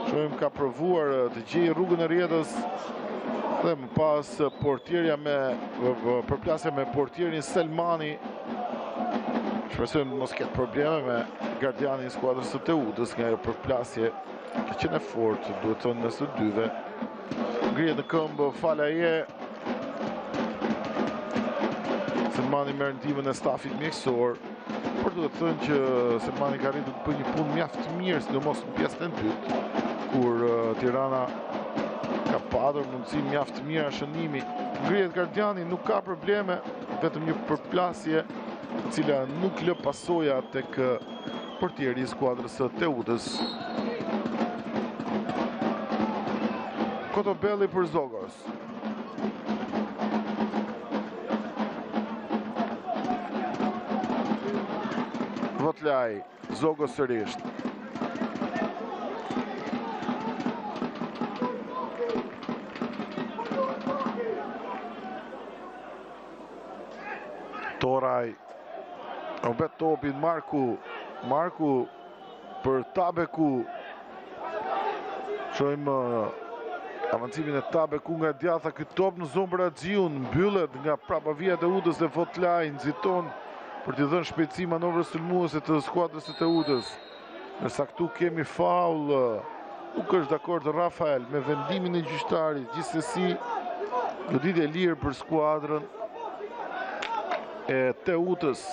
shohim ka provuar të gjejë rrugën e rrjetës dhe më pas përplasja me portierin Selmani. Shpresojmë mos ketë probleme me gardianin e skuadrës së Teutës nga ajo përplasje ka qenë e fortë, duhet thënë mes të dyve. Ngrihet në këmbë Falaje. Selmani merr ndihmën e stafit mjekësor, por duhet thënë që Selmani ka arritur të bëjë një punë mjaft mirë, sidomos në pjesën e dytë, kur Tirana ka padur mundësi mjaft mira shënimi. Ngrihet gardiani, nuk ka probleme, vetëm një përplasje e cila nuk lë pasoja tek portieri i skuadrës së Teutës. Kotobelli për Zogos. Votlaj, Zogos sërish. Toraj, obet topin Marku për Tabeku. Shojmë avancimin e Tabeku nga djatha, ky top në zonë për Axhiun, mbyllet nga prapavia e Teutës dhe Votlaj nxiton për t'i dhënë shpejtësi manovrës sulmuese të skuadrës së Teutës. Nërsa këtu kemi faul, nuk është dakord Rafael me vendimin e gjyqtarit, gjithsesi goditje e lirë për skuadrën e Teutës.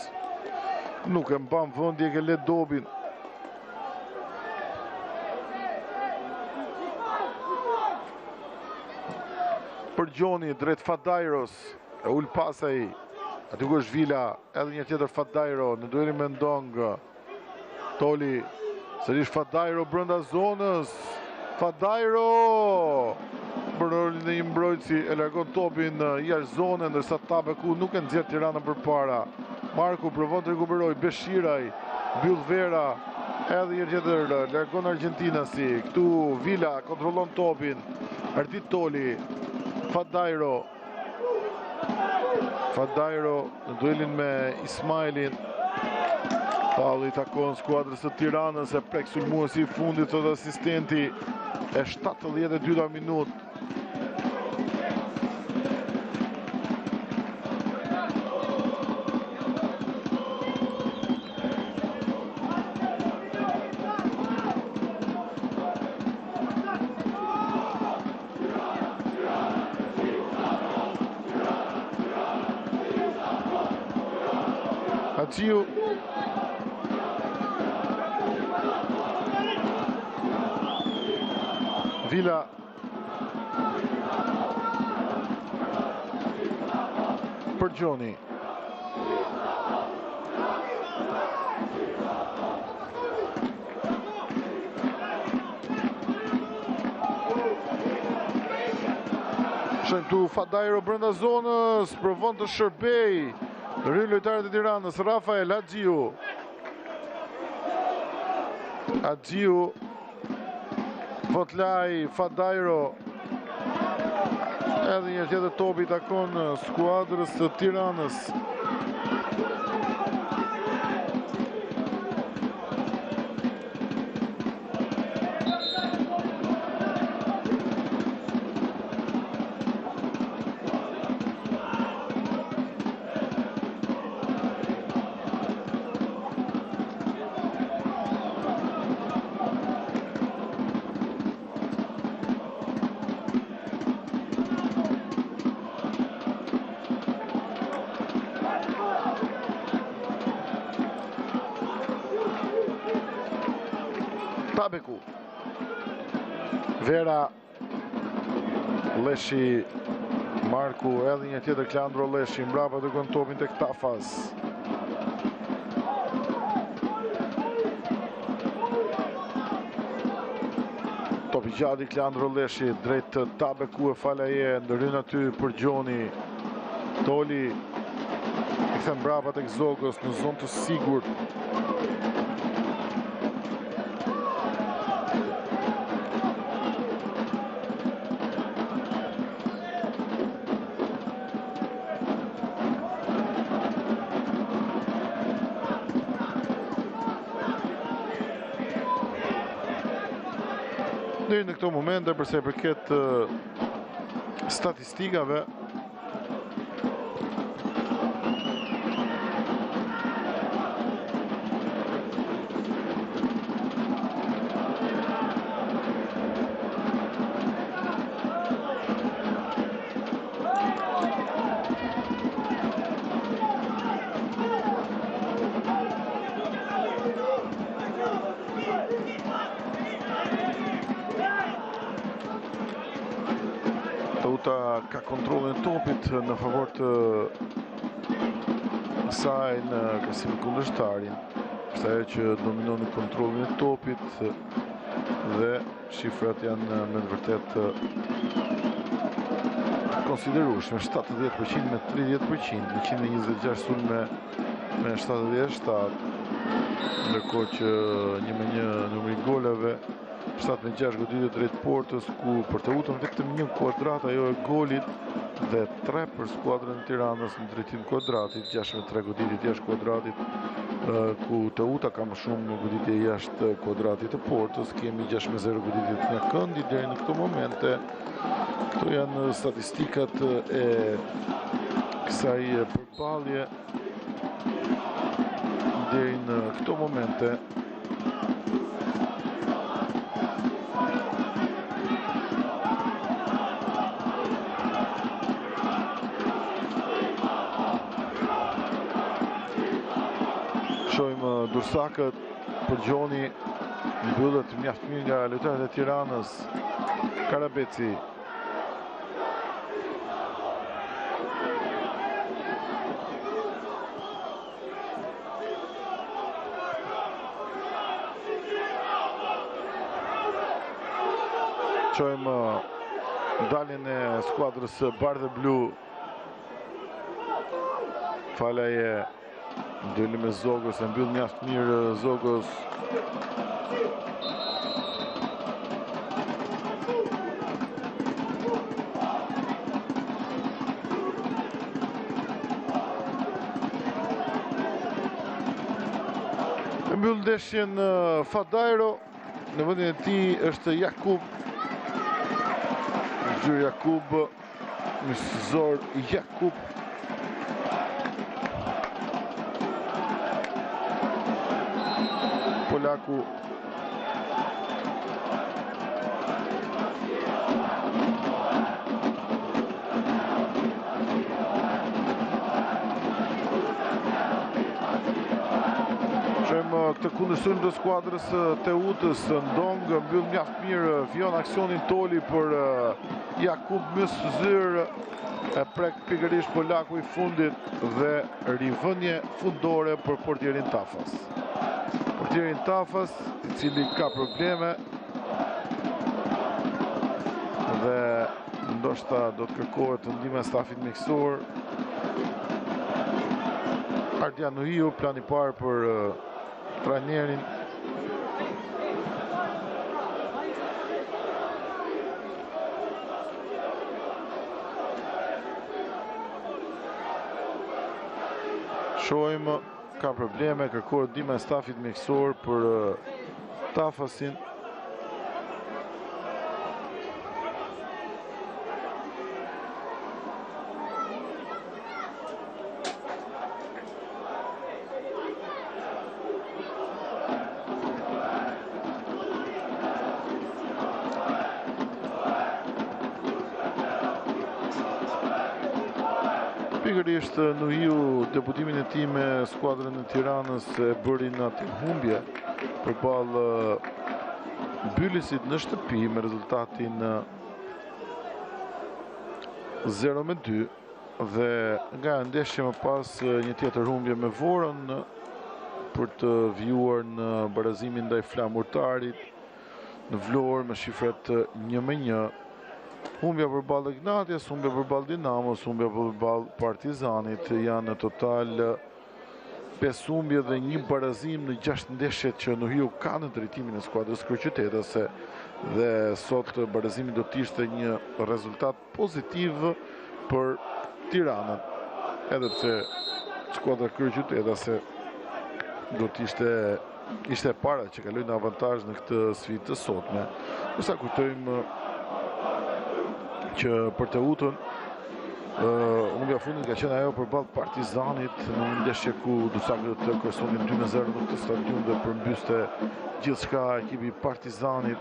Nuk e mban vëndje ke le dobin. Për Gjoni, drejt Fadajros, e ull pasaj, aty ku është Vila, edhe një tjetër Fadajro, në duelin me Ndong, Toli, sërish Fadajro brenda zonës, Fadajro, për në një mbrojtësi e largon topin jashtë zonën, ndërsa Tabeku nuk e nxjerr Tiranën përpara. Marku provon të rekuperoj, Beshiraj, mbyll Vera, edhe një tjetër largon Argentinasi, këtu Vila kontrollon topin, Ardit Toli, Fadajro në duelin me Ismailin. Faulli takon skuadrës së Tiranës, e prek sulmuesi i fundit të asistenti e 72 minutë. Haxiu Vila për Gjoni. Shëntu Fadajro brenda zonës, provon të shërbej. Rrën lojtarët e Tiranës, Rafael Haxiu, Votlaj, Fadajro, edhe një tjetër topi takon skuadrës të Tiranës. Tabeku, Vera, Leshi, Marku, edhe një tjetër Klandro Leshi, mbrapa të kënë topin të Ktafas. Topi gjati Klandro Leshi, drejt Tabeku e Falaje, ndërryn aty për Gjoni. Toli, i kthen mbrapa të Zogës në zonë të sigurt. Deri në këto momente, përse i përket statistikave, Teuta ka kontrolin e topit në favor të saj në krahasim me kundërshtarin. Është ajo që dominon në kontrolin e topit dhe shifrat janë me të vërtet konsiderueshme, 70% me 30%, 126 sulme me 77, ndërkohë që 1-1 numri golave, 7-6 goditje drejt portës, ku për Teutën vetëm 1 kuadrat ajo e golit dhe 3 për skuadrën e Tiranës në drejtim kuadratit, 6-3 goditje jashtë kuadratit, ku Teuta ka më shumë goditje jashtë kuadratit të portës. Kemi 6-0 goditje të një këndi deri në këto momente. Këto janë statistikat e kësaj përballje. deri në këto momente. Shojmë Dursakët për Gjoni, mbyllet mjaft mirë nga lojtarët e Tiranës. Karabeci. Shojmë daljen e skuadrës Bardhë Blu. Falaje ndëli me Zogos, e mbyll mjaft mirë Zogos. E mbyll ndeshjen Fadajro, në vendin e tij është Jakub. Gjyr Jakub, Mysëzor Jakub. Polaku. Shojmë këtë kundërshtim të skuadrës Teutës. Ndong mbyll mjaft mirë vion aksionin Toli për Jakub Mysëzyr. E prek pikërisht Polaku i fundit dhe rivënje fundore për portierin Tafas. Portierin Tafas, i cili ka probleme dhe ndoshta do të kërkohet ndihma e stafit mjekësor. Ardian Nuhiu, plani i parë për trajnerin. Shojmë ka probleme, kërkohet ndihma e stafit mjekësor për Tafasin. Pikërisht Nuhiu debutimin e tij me skuadrën e Tiranës e bëri në atë humbje përballë Bylisit në shtëpi me rezultatin 0-2 dhe nga ndeshja më pas një tjetër humbje me Vorën për të vjuar në barazimin ndaj Flamurtarit në Vlorë me shifrat 1-1. Humbja përballë Ignatias, humbja përballë Dinamos, humbja përballë Partizanit, janë në total 5 humbje dhe një barazim në 6 ndeshjet që Nuhiu ka në drejtimin e skuadrës kryeqytetase dhe sot barazimi do të ishte një rezultat pozitiv për Tiranën, edhe pse skuadra kryeqytetase do të ishte e para që kaloi në avantazh në këtë sfidë të sotme. Sa kujtojmë që për Teutën humbja fundit ka qenë ajo përballë Partizanit në një ndeshje ku Dursakët të kërsonin 2-0 në këtë stadium dhe përmbyste gjithçka ekipi Partizanit,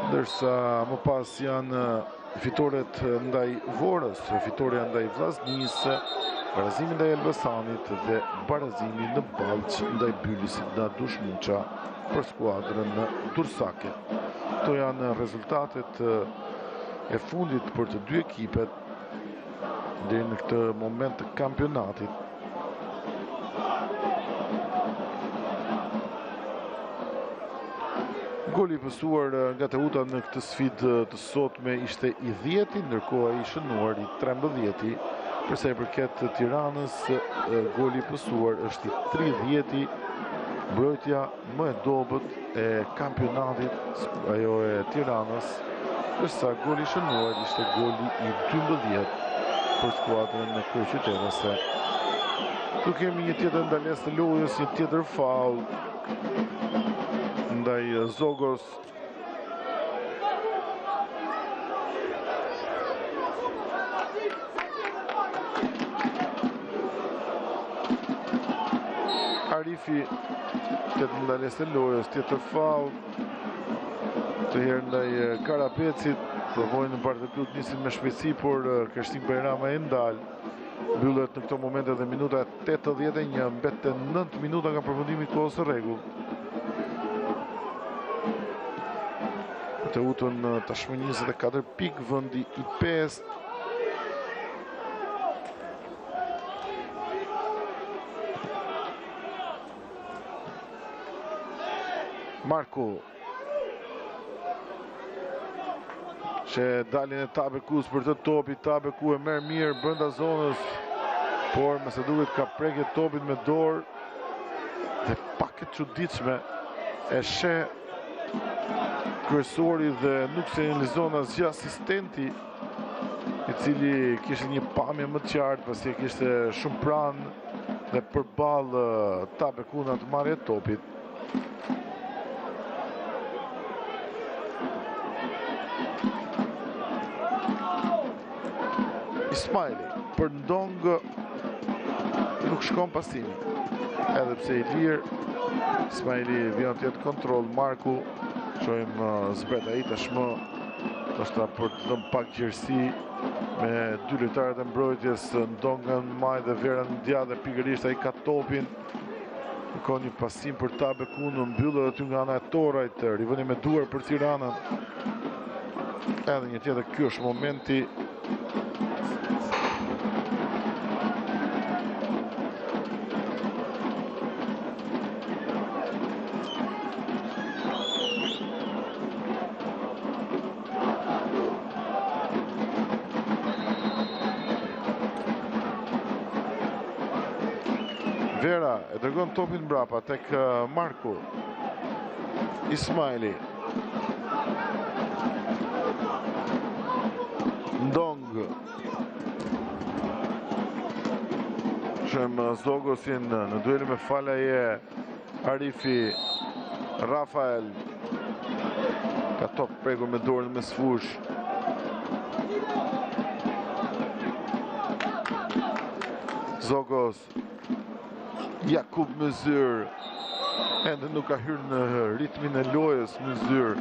ndërsa më pas janë fitoret ndaj Vorës, fitoria ndaj Vllaznisë, barazimi ndaj Elbasanit dhe barazimi në Ballç ndaj Bylisit nga Dushmuça për skuadrën Dursake. Këto janë rezultatet e fundit për të dy ekipet deri në këtë moment të kampionatit. Goli i pësuar nga Teuta në këtë sfidë të sotme ishte i 10-i, ndërkohë ai i shënuar i 13-i. Për sa i përket Tiranës, goli i pësuar është i 30-i, mbrojtja më e dobët e kampionatit, ajo e Tiranës, ndërsa goli i shënuar ishte goli i 12 për skuadrën e kryeqytetase. Tu kemi një tjetër ndalesë të lojës, një tjetër faull ndaj Zogos. Arifi, tjetër ndaljes e lojës, tjetër faul. Të herë ndaj Karapecit, provojnë në Bardhëpyut nisin me shpejtësi, por Krishtin Bajrama e ndal. Mbyllet në këto momente dhe minuta 81, mbeten 9 minuta nga përfundimi i kohës së rregull. Të utën tashmë 24 pikë, vendi i 5. Marko që dalin e Tabekus për të topi. Tabeku e merr mirë brenda zonës, por me se duket ka prekje topin me dorë dhe pak e çuditshme e sheh kryesori dhe nuk se realizon asgjë asistenti, i cili kishte një pamje më të qartë pasi e kishte shumë pranë dhe përballë Tabeku në atë marrje topit. Ismaili për Ndong nuk shkon pasimi, edhe pse i lirë. Ismaili vjen të jetë kontroll. Marku, shohim zbret ai tashmë, ndoshta për të dhënë pak gjerësi me dy lojtarët e mbrojtjes, Ndonga në maj dhe Vera në djathtë, dhe pikërisht ai ka topin. Ka një pasim për Tabekun, mbyllur aty nga ana e Torajt, rivënie me duar për Tiranën. Edhe një tjetër, ky është momenti. Vera e dërgon topin mbrapa tek Marku. Ismaili. Ndong. Shem Zogosin në dueli me Falaje. Arifi. Rafael. Ka top prekur me dorën me sfush. Zogos. Jakub Mëzyr ende nuk ka hyrë në ritmin e lojës. Mëzyr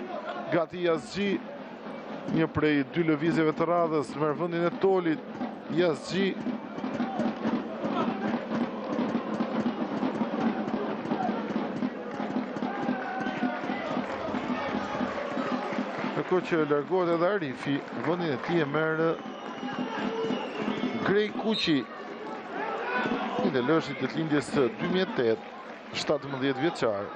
gati Yazgji, një prej dy lëvizjeve të radhës, merr vendin e Tolit. Yazgji ndërkohë që largohet edhe Arifi, vendin e tij e merr Grej Kuqi, i dhe lëshit të lindjes 2008, 17 vjeçar.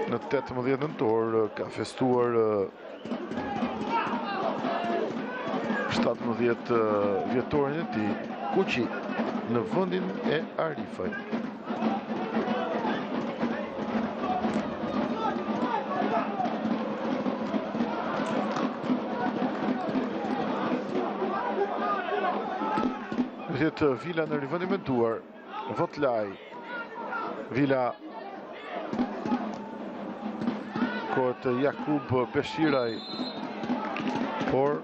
Në 18 nëntor ka festuar 17 vjetorin e tij. Kuqi në vendin e Arifaj. Vila në rivënie me duar. Votlaj. Vila. Kohet Jakub Beshiraj. Por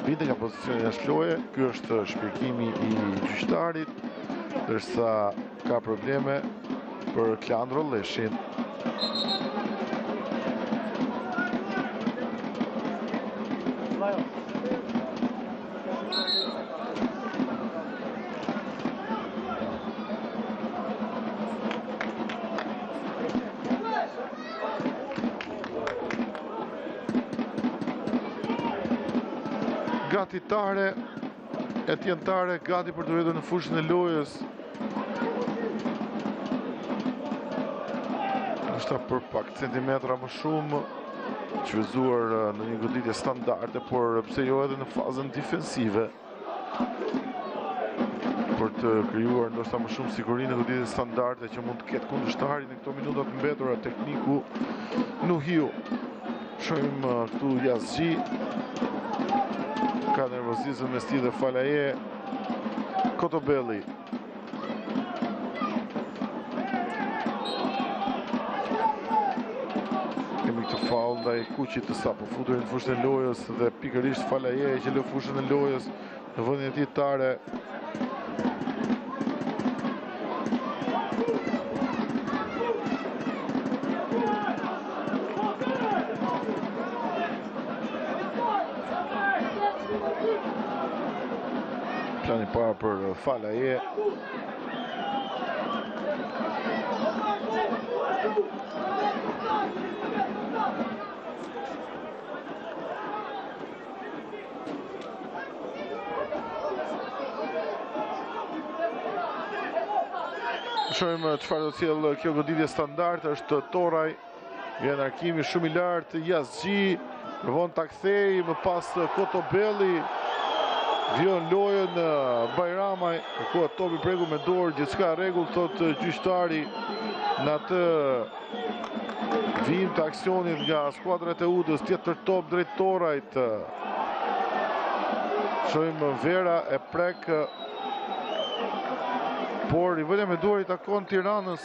vinte nga pozicioni jashtë loje. Ky është shpjegimi i gjyqtarit, ndërsa ka probleme për Klandro Leshin. Gati Tare, Etien Tare, gati për të rritur në fushën e lojës. Është për pak centimetra më shumë, çvizuar në një goditje standarde, por pse jo edhe në fazën defensive. Për të krijuar ndoshta më shumë siguri në goditje standarde që mund të ketë kundërshtarit në këto minuta të mbetura. Tekniku Nuhiu. Shohim këtu Yazgji. Ka nervozizëm mes tij dhe Falaje. Kotobelli. Kemi këtë faul ndaj Kuqit të sapo futur në fushën e lojës dhe pikërisht Falaje që lë fushën e lojës në vendin e tij Tare. parë për Falaje. Shohim çfarë do të sjellë kjo goditje standard. Është Toraj, vjen Arkimi shumë i lartë, Yazgji provon ta kthej, më pas Kotobelli vjon lojën Bajramaj, kërkohet topi preku me dorë, gjithçka rregull, thot gjyqtari në atë vijim të aksionit nga skuadrat e Udës, tjetër top drejt Torajt. Shohim Vera e prek, por rivënia me duar i takon Tiranës.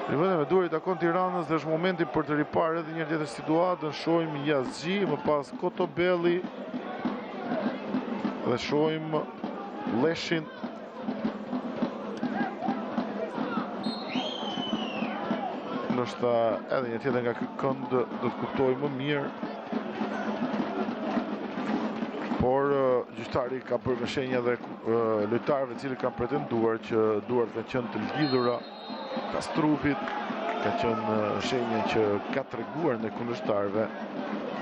Rivënia me duar i takon Tiranës dhe është momenti për të riparë edhe një tjetër situatën. Shohim Yazgji, më pas Kotobelli dhe shohim Leshin. Ndoshta edhe një tjetër nga ky kënd do të kuptoj më mirë. Por gjyqtari ka bërë shenja dhe lojtarëve cilë kanë pretenduar që duart kanë qenë të lidhura pas trupit, ka qenë shenja që ka treguar në kundërshtarëve,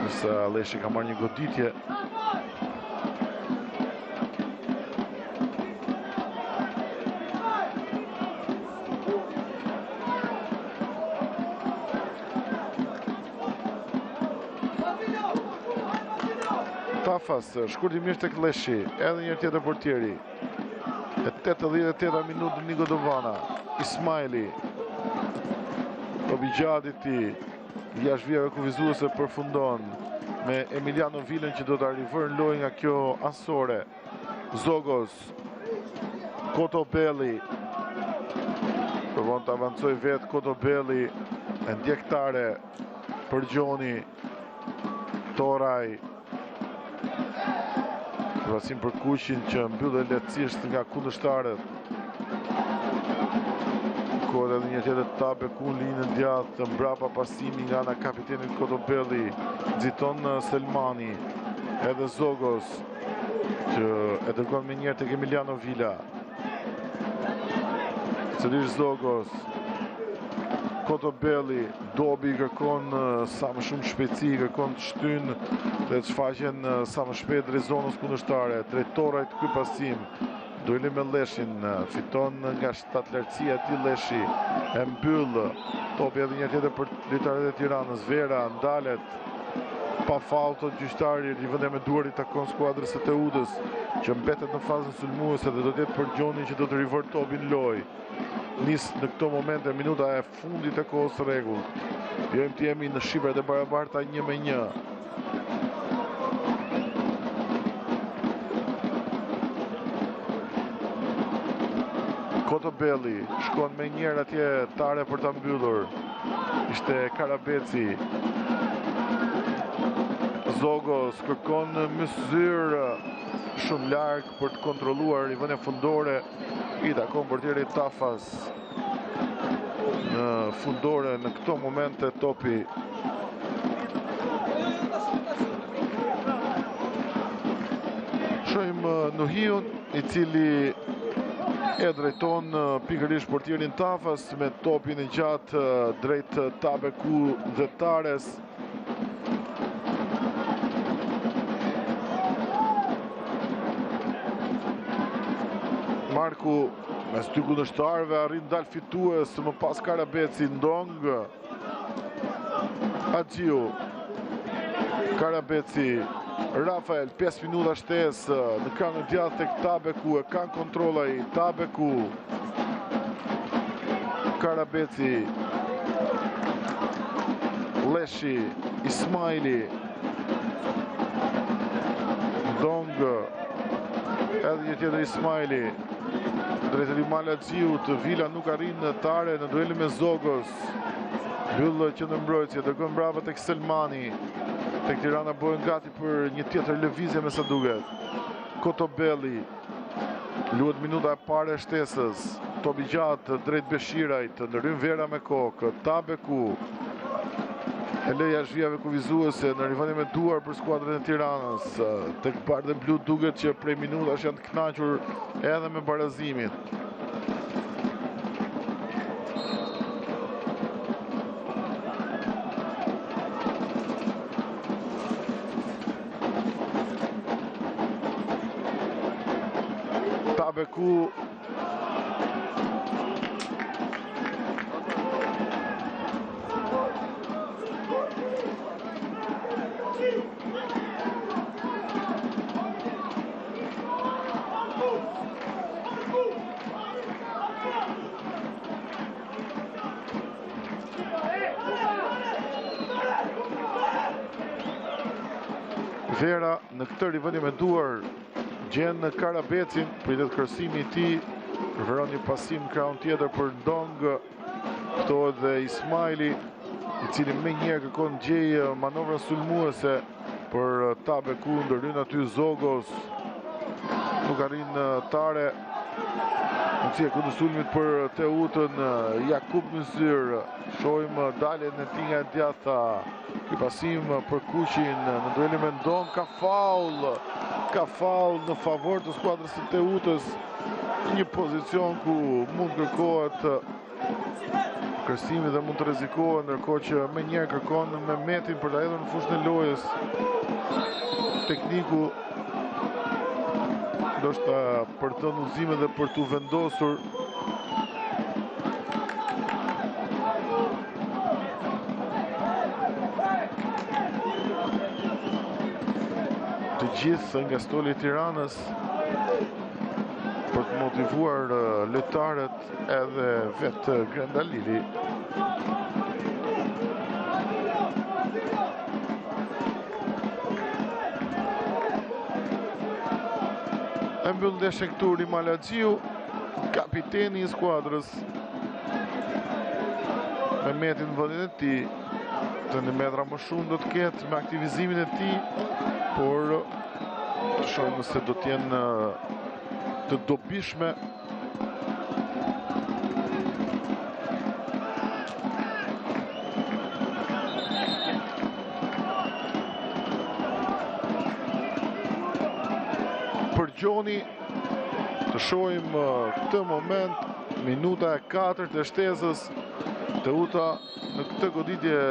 nëse Leshi ka marrë një goditje. Tafas, shkurtimisht tek Leshi, edhe një tjetër portieri. E 88 minutë Niko Dovana, Ismaili, topi gjatë i tij, jashtë vijave kufizuese përfundon me Emiliano Vilën që do të rivërë lojë nga kjo asore. Zogos, Kotobelli, provon të avancoj vetë Kotobelli, e ndjektare për Gjoni, Toraj, krahasim për Kuqin që mbyllë lehtësisht nga kundërshtarët. Kod edhe një tjetër Tabeku në linjën djathtë, mbrapa pasimi nga ana kapitenit Kotobelli, nxiton Selmani, edhe Zogos që e dërgon me njerë tek Emiliano Vila. Sërish Zogos, Kotobelli, Dobi kërkon sa më shumë shpejtësi, kërkon të shtynë dhe të shfaqen sa më shpejt drejt zonës kundërshtare. Drejt Torajt ky pasim, dueli me Leshin, fiton nga shtatlartësia e tij Leshi, e mbyll topi edhe një tjetër për lojtarët e Tiranës. Vera ndalet pa faull, thot gjyqtari, rivënia me duar i takon skuadrës së Teudës që mbetet në fazën sulmuese dhe do të jetë për Gjonin që do të rivër topin lojë. Nis në këto momente minuta e fundit e kohës së rregullt. Jemi të jemi në shifrat e barabarta 1-1. Kotobelli shkon me njerë atje tare për ta mbyllur. Ishte Karabeci. Zogos kërkon myszyr shumë larg për të kontrolluar rivënia fundore. I takon portierit Tafas në fundore në këto momente topi. Shohim Nuhiun i cili e drejton pikërisht portierin Tafas me topin e gjatë drejt Tabeku dhe Tares. Marku mes dy kundërshtarëve arrin dal fitues, më pas Karabeci, Ndong, Agjiu, Karabeci, Rafael, 5 minuta shtesë në kanë djathtë tek Tabeku, e kanë kontroll ai, Tabeku, Karabeci, Leshi, Ismaili, Ndong, edhe një tjetër Ismaili, drejt Rimala Gjiut, Vila nuk arrin në tare në duelin me Zogos. Mbyll qendërmbrojtësi, dërgon brava tek Selmani. Tek Tirana bëhen gati për një tjetër lëvizje me sa duket. Kotobelli luhet minuta e parë e shtesës. Topi gjatë drejt Beshirajt, ndërhyn Vera me kokë. Tabeku E lëja shvijave kuvizuese në rivalim e duar për skuadrën e Tiranës. Tek bardhë blu duket që prej minutash janë të kënaqur edhe me barazimin. Tabeku Vera në këtë rivendim e duar gjenë Karabecin, pritet kërësimi I tij, preferon një pasim kraun tjetër për Ndong, këto edhe Ismaili, I cili me njerë kërkon gjej manovrën sulmuese për Tabeku, ndërhyn aty Zogos, nuk arrin Tare, mundësia e kundër sulmit për Teutën, Jakub Myzyr, shohim daljen e tij nga e djatha. Ky pasim për Kuqin në duelin me Ndong, ka faul në favor të skuadrës së Teutës, një pozicion ku mund kërkohet kërësimi dhe mund të rrezikohet, ndërkohë që me njerë kërkon me Metin për ta hedhur në fushën e lojës. Tekniku ndoshta për të udhëzime dhe për të vendosur të gjithë nga stoli I Tiranës për të motivuar lojtarët edhe vetë Grendalili. E mbyll ndeshjen këtu Rimala Xhiu, kapiteni I skuadrës, me Metin në vendin e tij. Të një metra më shumë do të ketë me aktivizimin e tij, por të shohim nëse do të jenë të dobishme. Për Gjoni, të shohim këtë moment, minuta e 4 të shtesës, Teuta në këtë goditje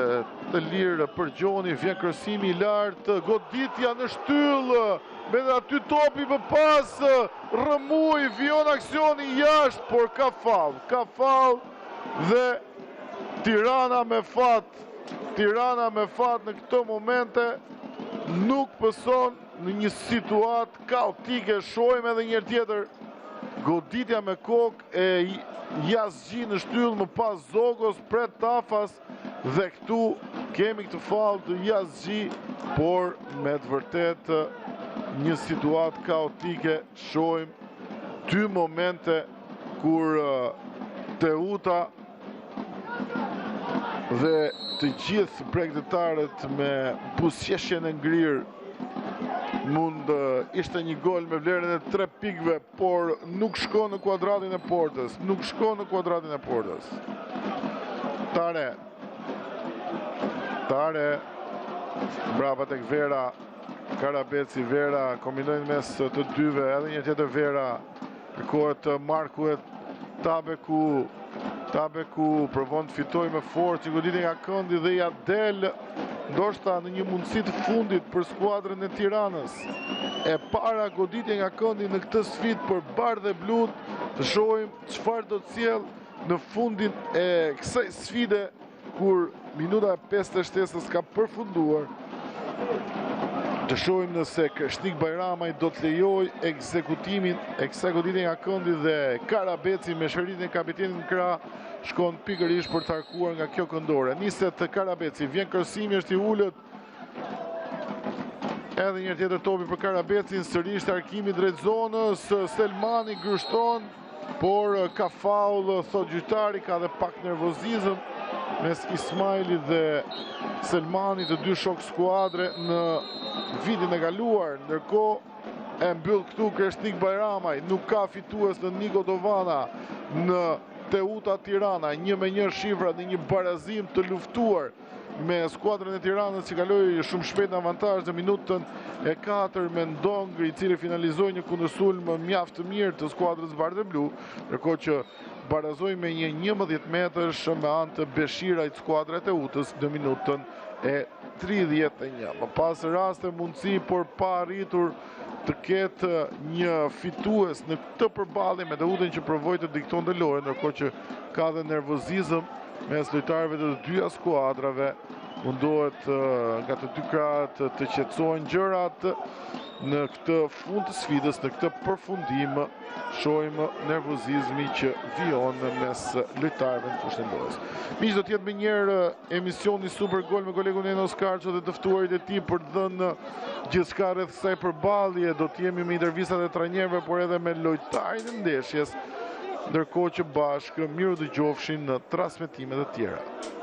të lirë për Gjoni, vjen kërësimi I lartë, goditja në shtyllë, me dhe aty topi për pas, rëmuj, vion aksioni jashtë, por ka fall dhe Tirana me fat në këto momente nuk pëson në një situatë kaotike. Shohim edhe njërë tjetër, goditja me kokë e Jasgji në shtyllë, më pas Zogos pret Tafas, dhe këtu kemi këtë fall të Jasgji, por me të vërtet një situatë kaotike. Shohim 2 momente kur Teuta dhe të gjithë bregdetarët me buzëqeshjen e ngrirë mund ishte një gol me vlerën e 3 pikëve, por nuk shkon në kuadratin e portës. Tare, brava tek Vera, Karabeci, Vera, kombinojnë mes të dyve, edhe një tjetër Vera, kërkohet Markuet, Tabeku provon të fitoj me forcë, që goditje nga këndi dhe ja del, ndoshta në një mundësi të fundit për skuadrën e Tiranës. E para goditje nga këndi në këtë sfidë për bardhë e blut, të shohim çfarë do të sjellë në fundin e kësaj sfide, kur minuta e 5 të shtesës ka përfunduar. Të shohim nëse Kreshnik Bajramaj do të lejoj ekzekutimin e kësaj goditje nga këndi dhe Karabeci me shëritin e kapitenit në krah shkon pikërisht për të arkuar nga kjo këndore. Niset Karabeci, vjen kërësimi, është I ullët. Edhe një tjetër topi për Karabecin, sërisht arkimi drejt zonës, Selmani grushton, por ka faul, thot gjyqtari, ka dhe pak nervozizëm mes Ismaili dhe Selmani, të dy shok skuadre në vitin e kaluar. Ndërkohë e mbyll këtu Kreshnik Bajramaj, nuk ka fitues në Niko Dovana në Teuta Tirana, 1-1 shifra dhe një barazim të luftuar me skuadrën e Tiranës që kaloi shumë shpejt në avantazh në minutën e 4 me Ndong, i cili finalizoi një kundërsulm mjaft të mirë të skuadrës bardhë blu, ndërkohë që barazoi me një 11 metrash me anë të Beshirajt skuadra e Teutës në minutën e 31. Më pas raste mundësi, por pa arritur të ketë një fitues në këtë përballje me Teutën që provoi të diktonte lojën, ndërkohë që ka dhe nervozizëm mes lojtarëve të dyja skuadrave. Mundohet nga të dy krahët të qetësohen gjërat në këtë fund të sfidës, në këtë përfundim. Shohim nervozizmi që vijon mes lojtarëve në fushën e lojës. Miq, do të jetë më njëherë emisioni Super Gol me kolegun Enos Karço dhe të ftuarit e tij për të dhënë gjithçka rreth kësaj përballje. Do të jemi me intervistat e trajnerëve, por edhe me lojtarin e ndeshjes, ndërkohë që bashkë miru dëgjofshin në transmetimet e tjera.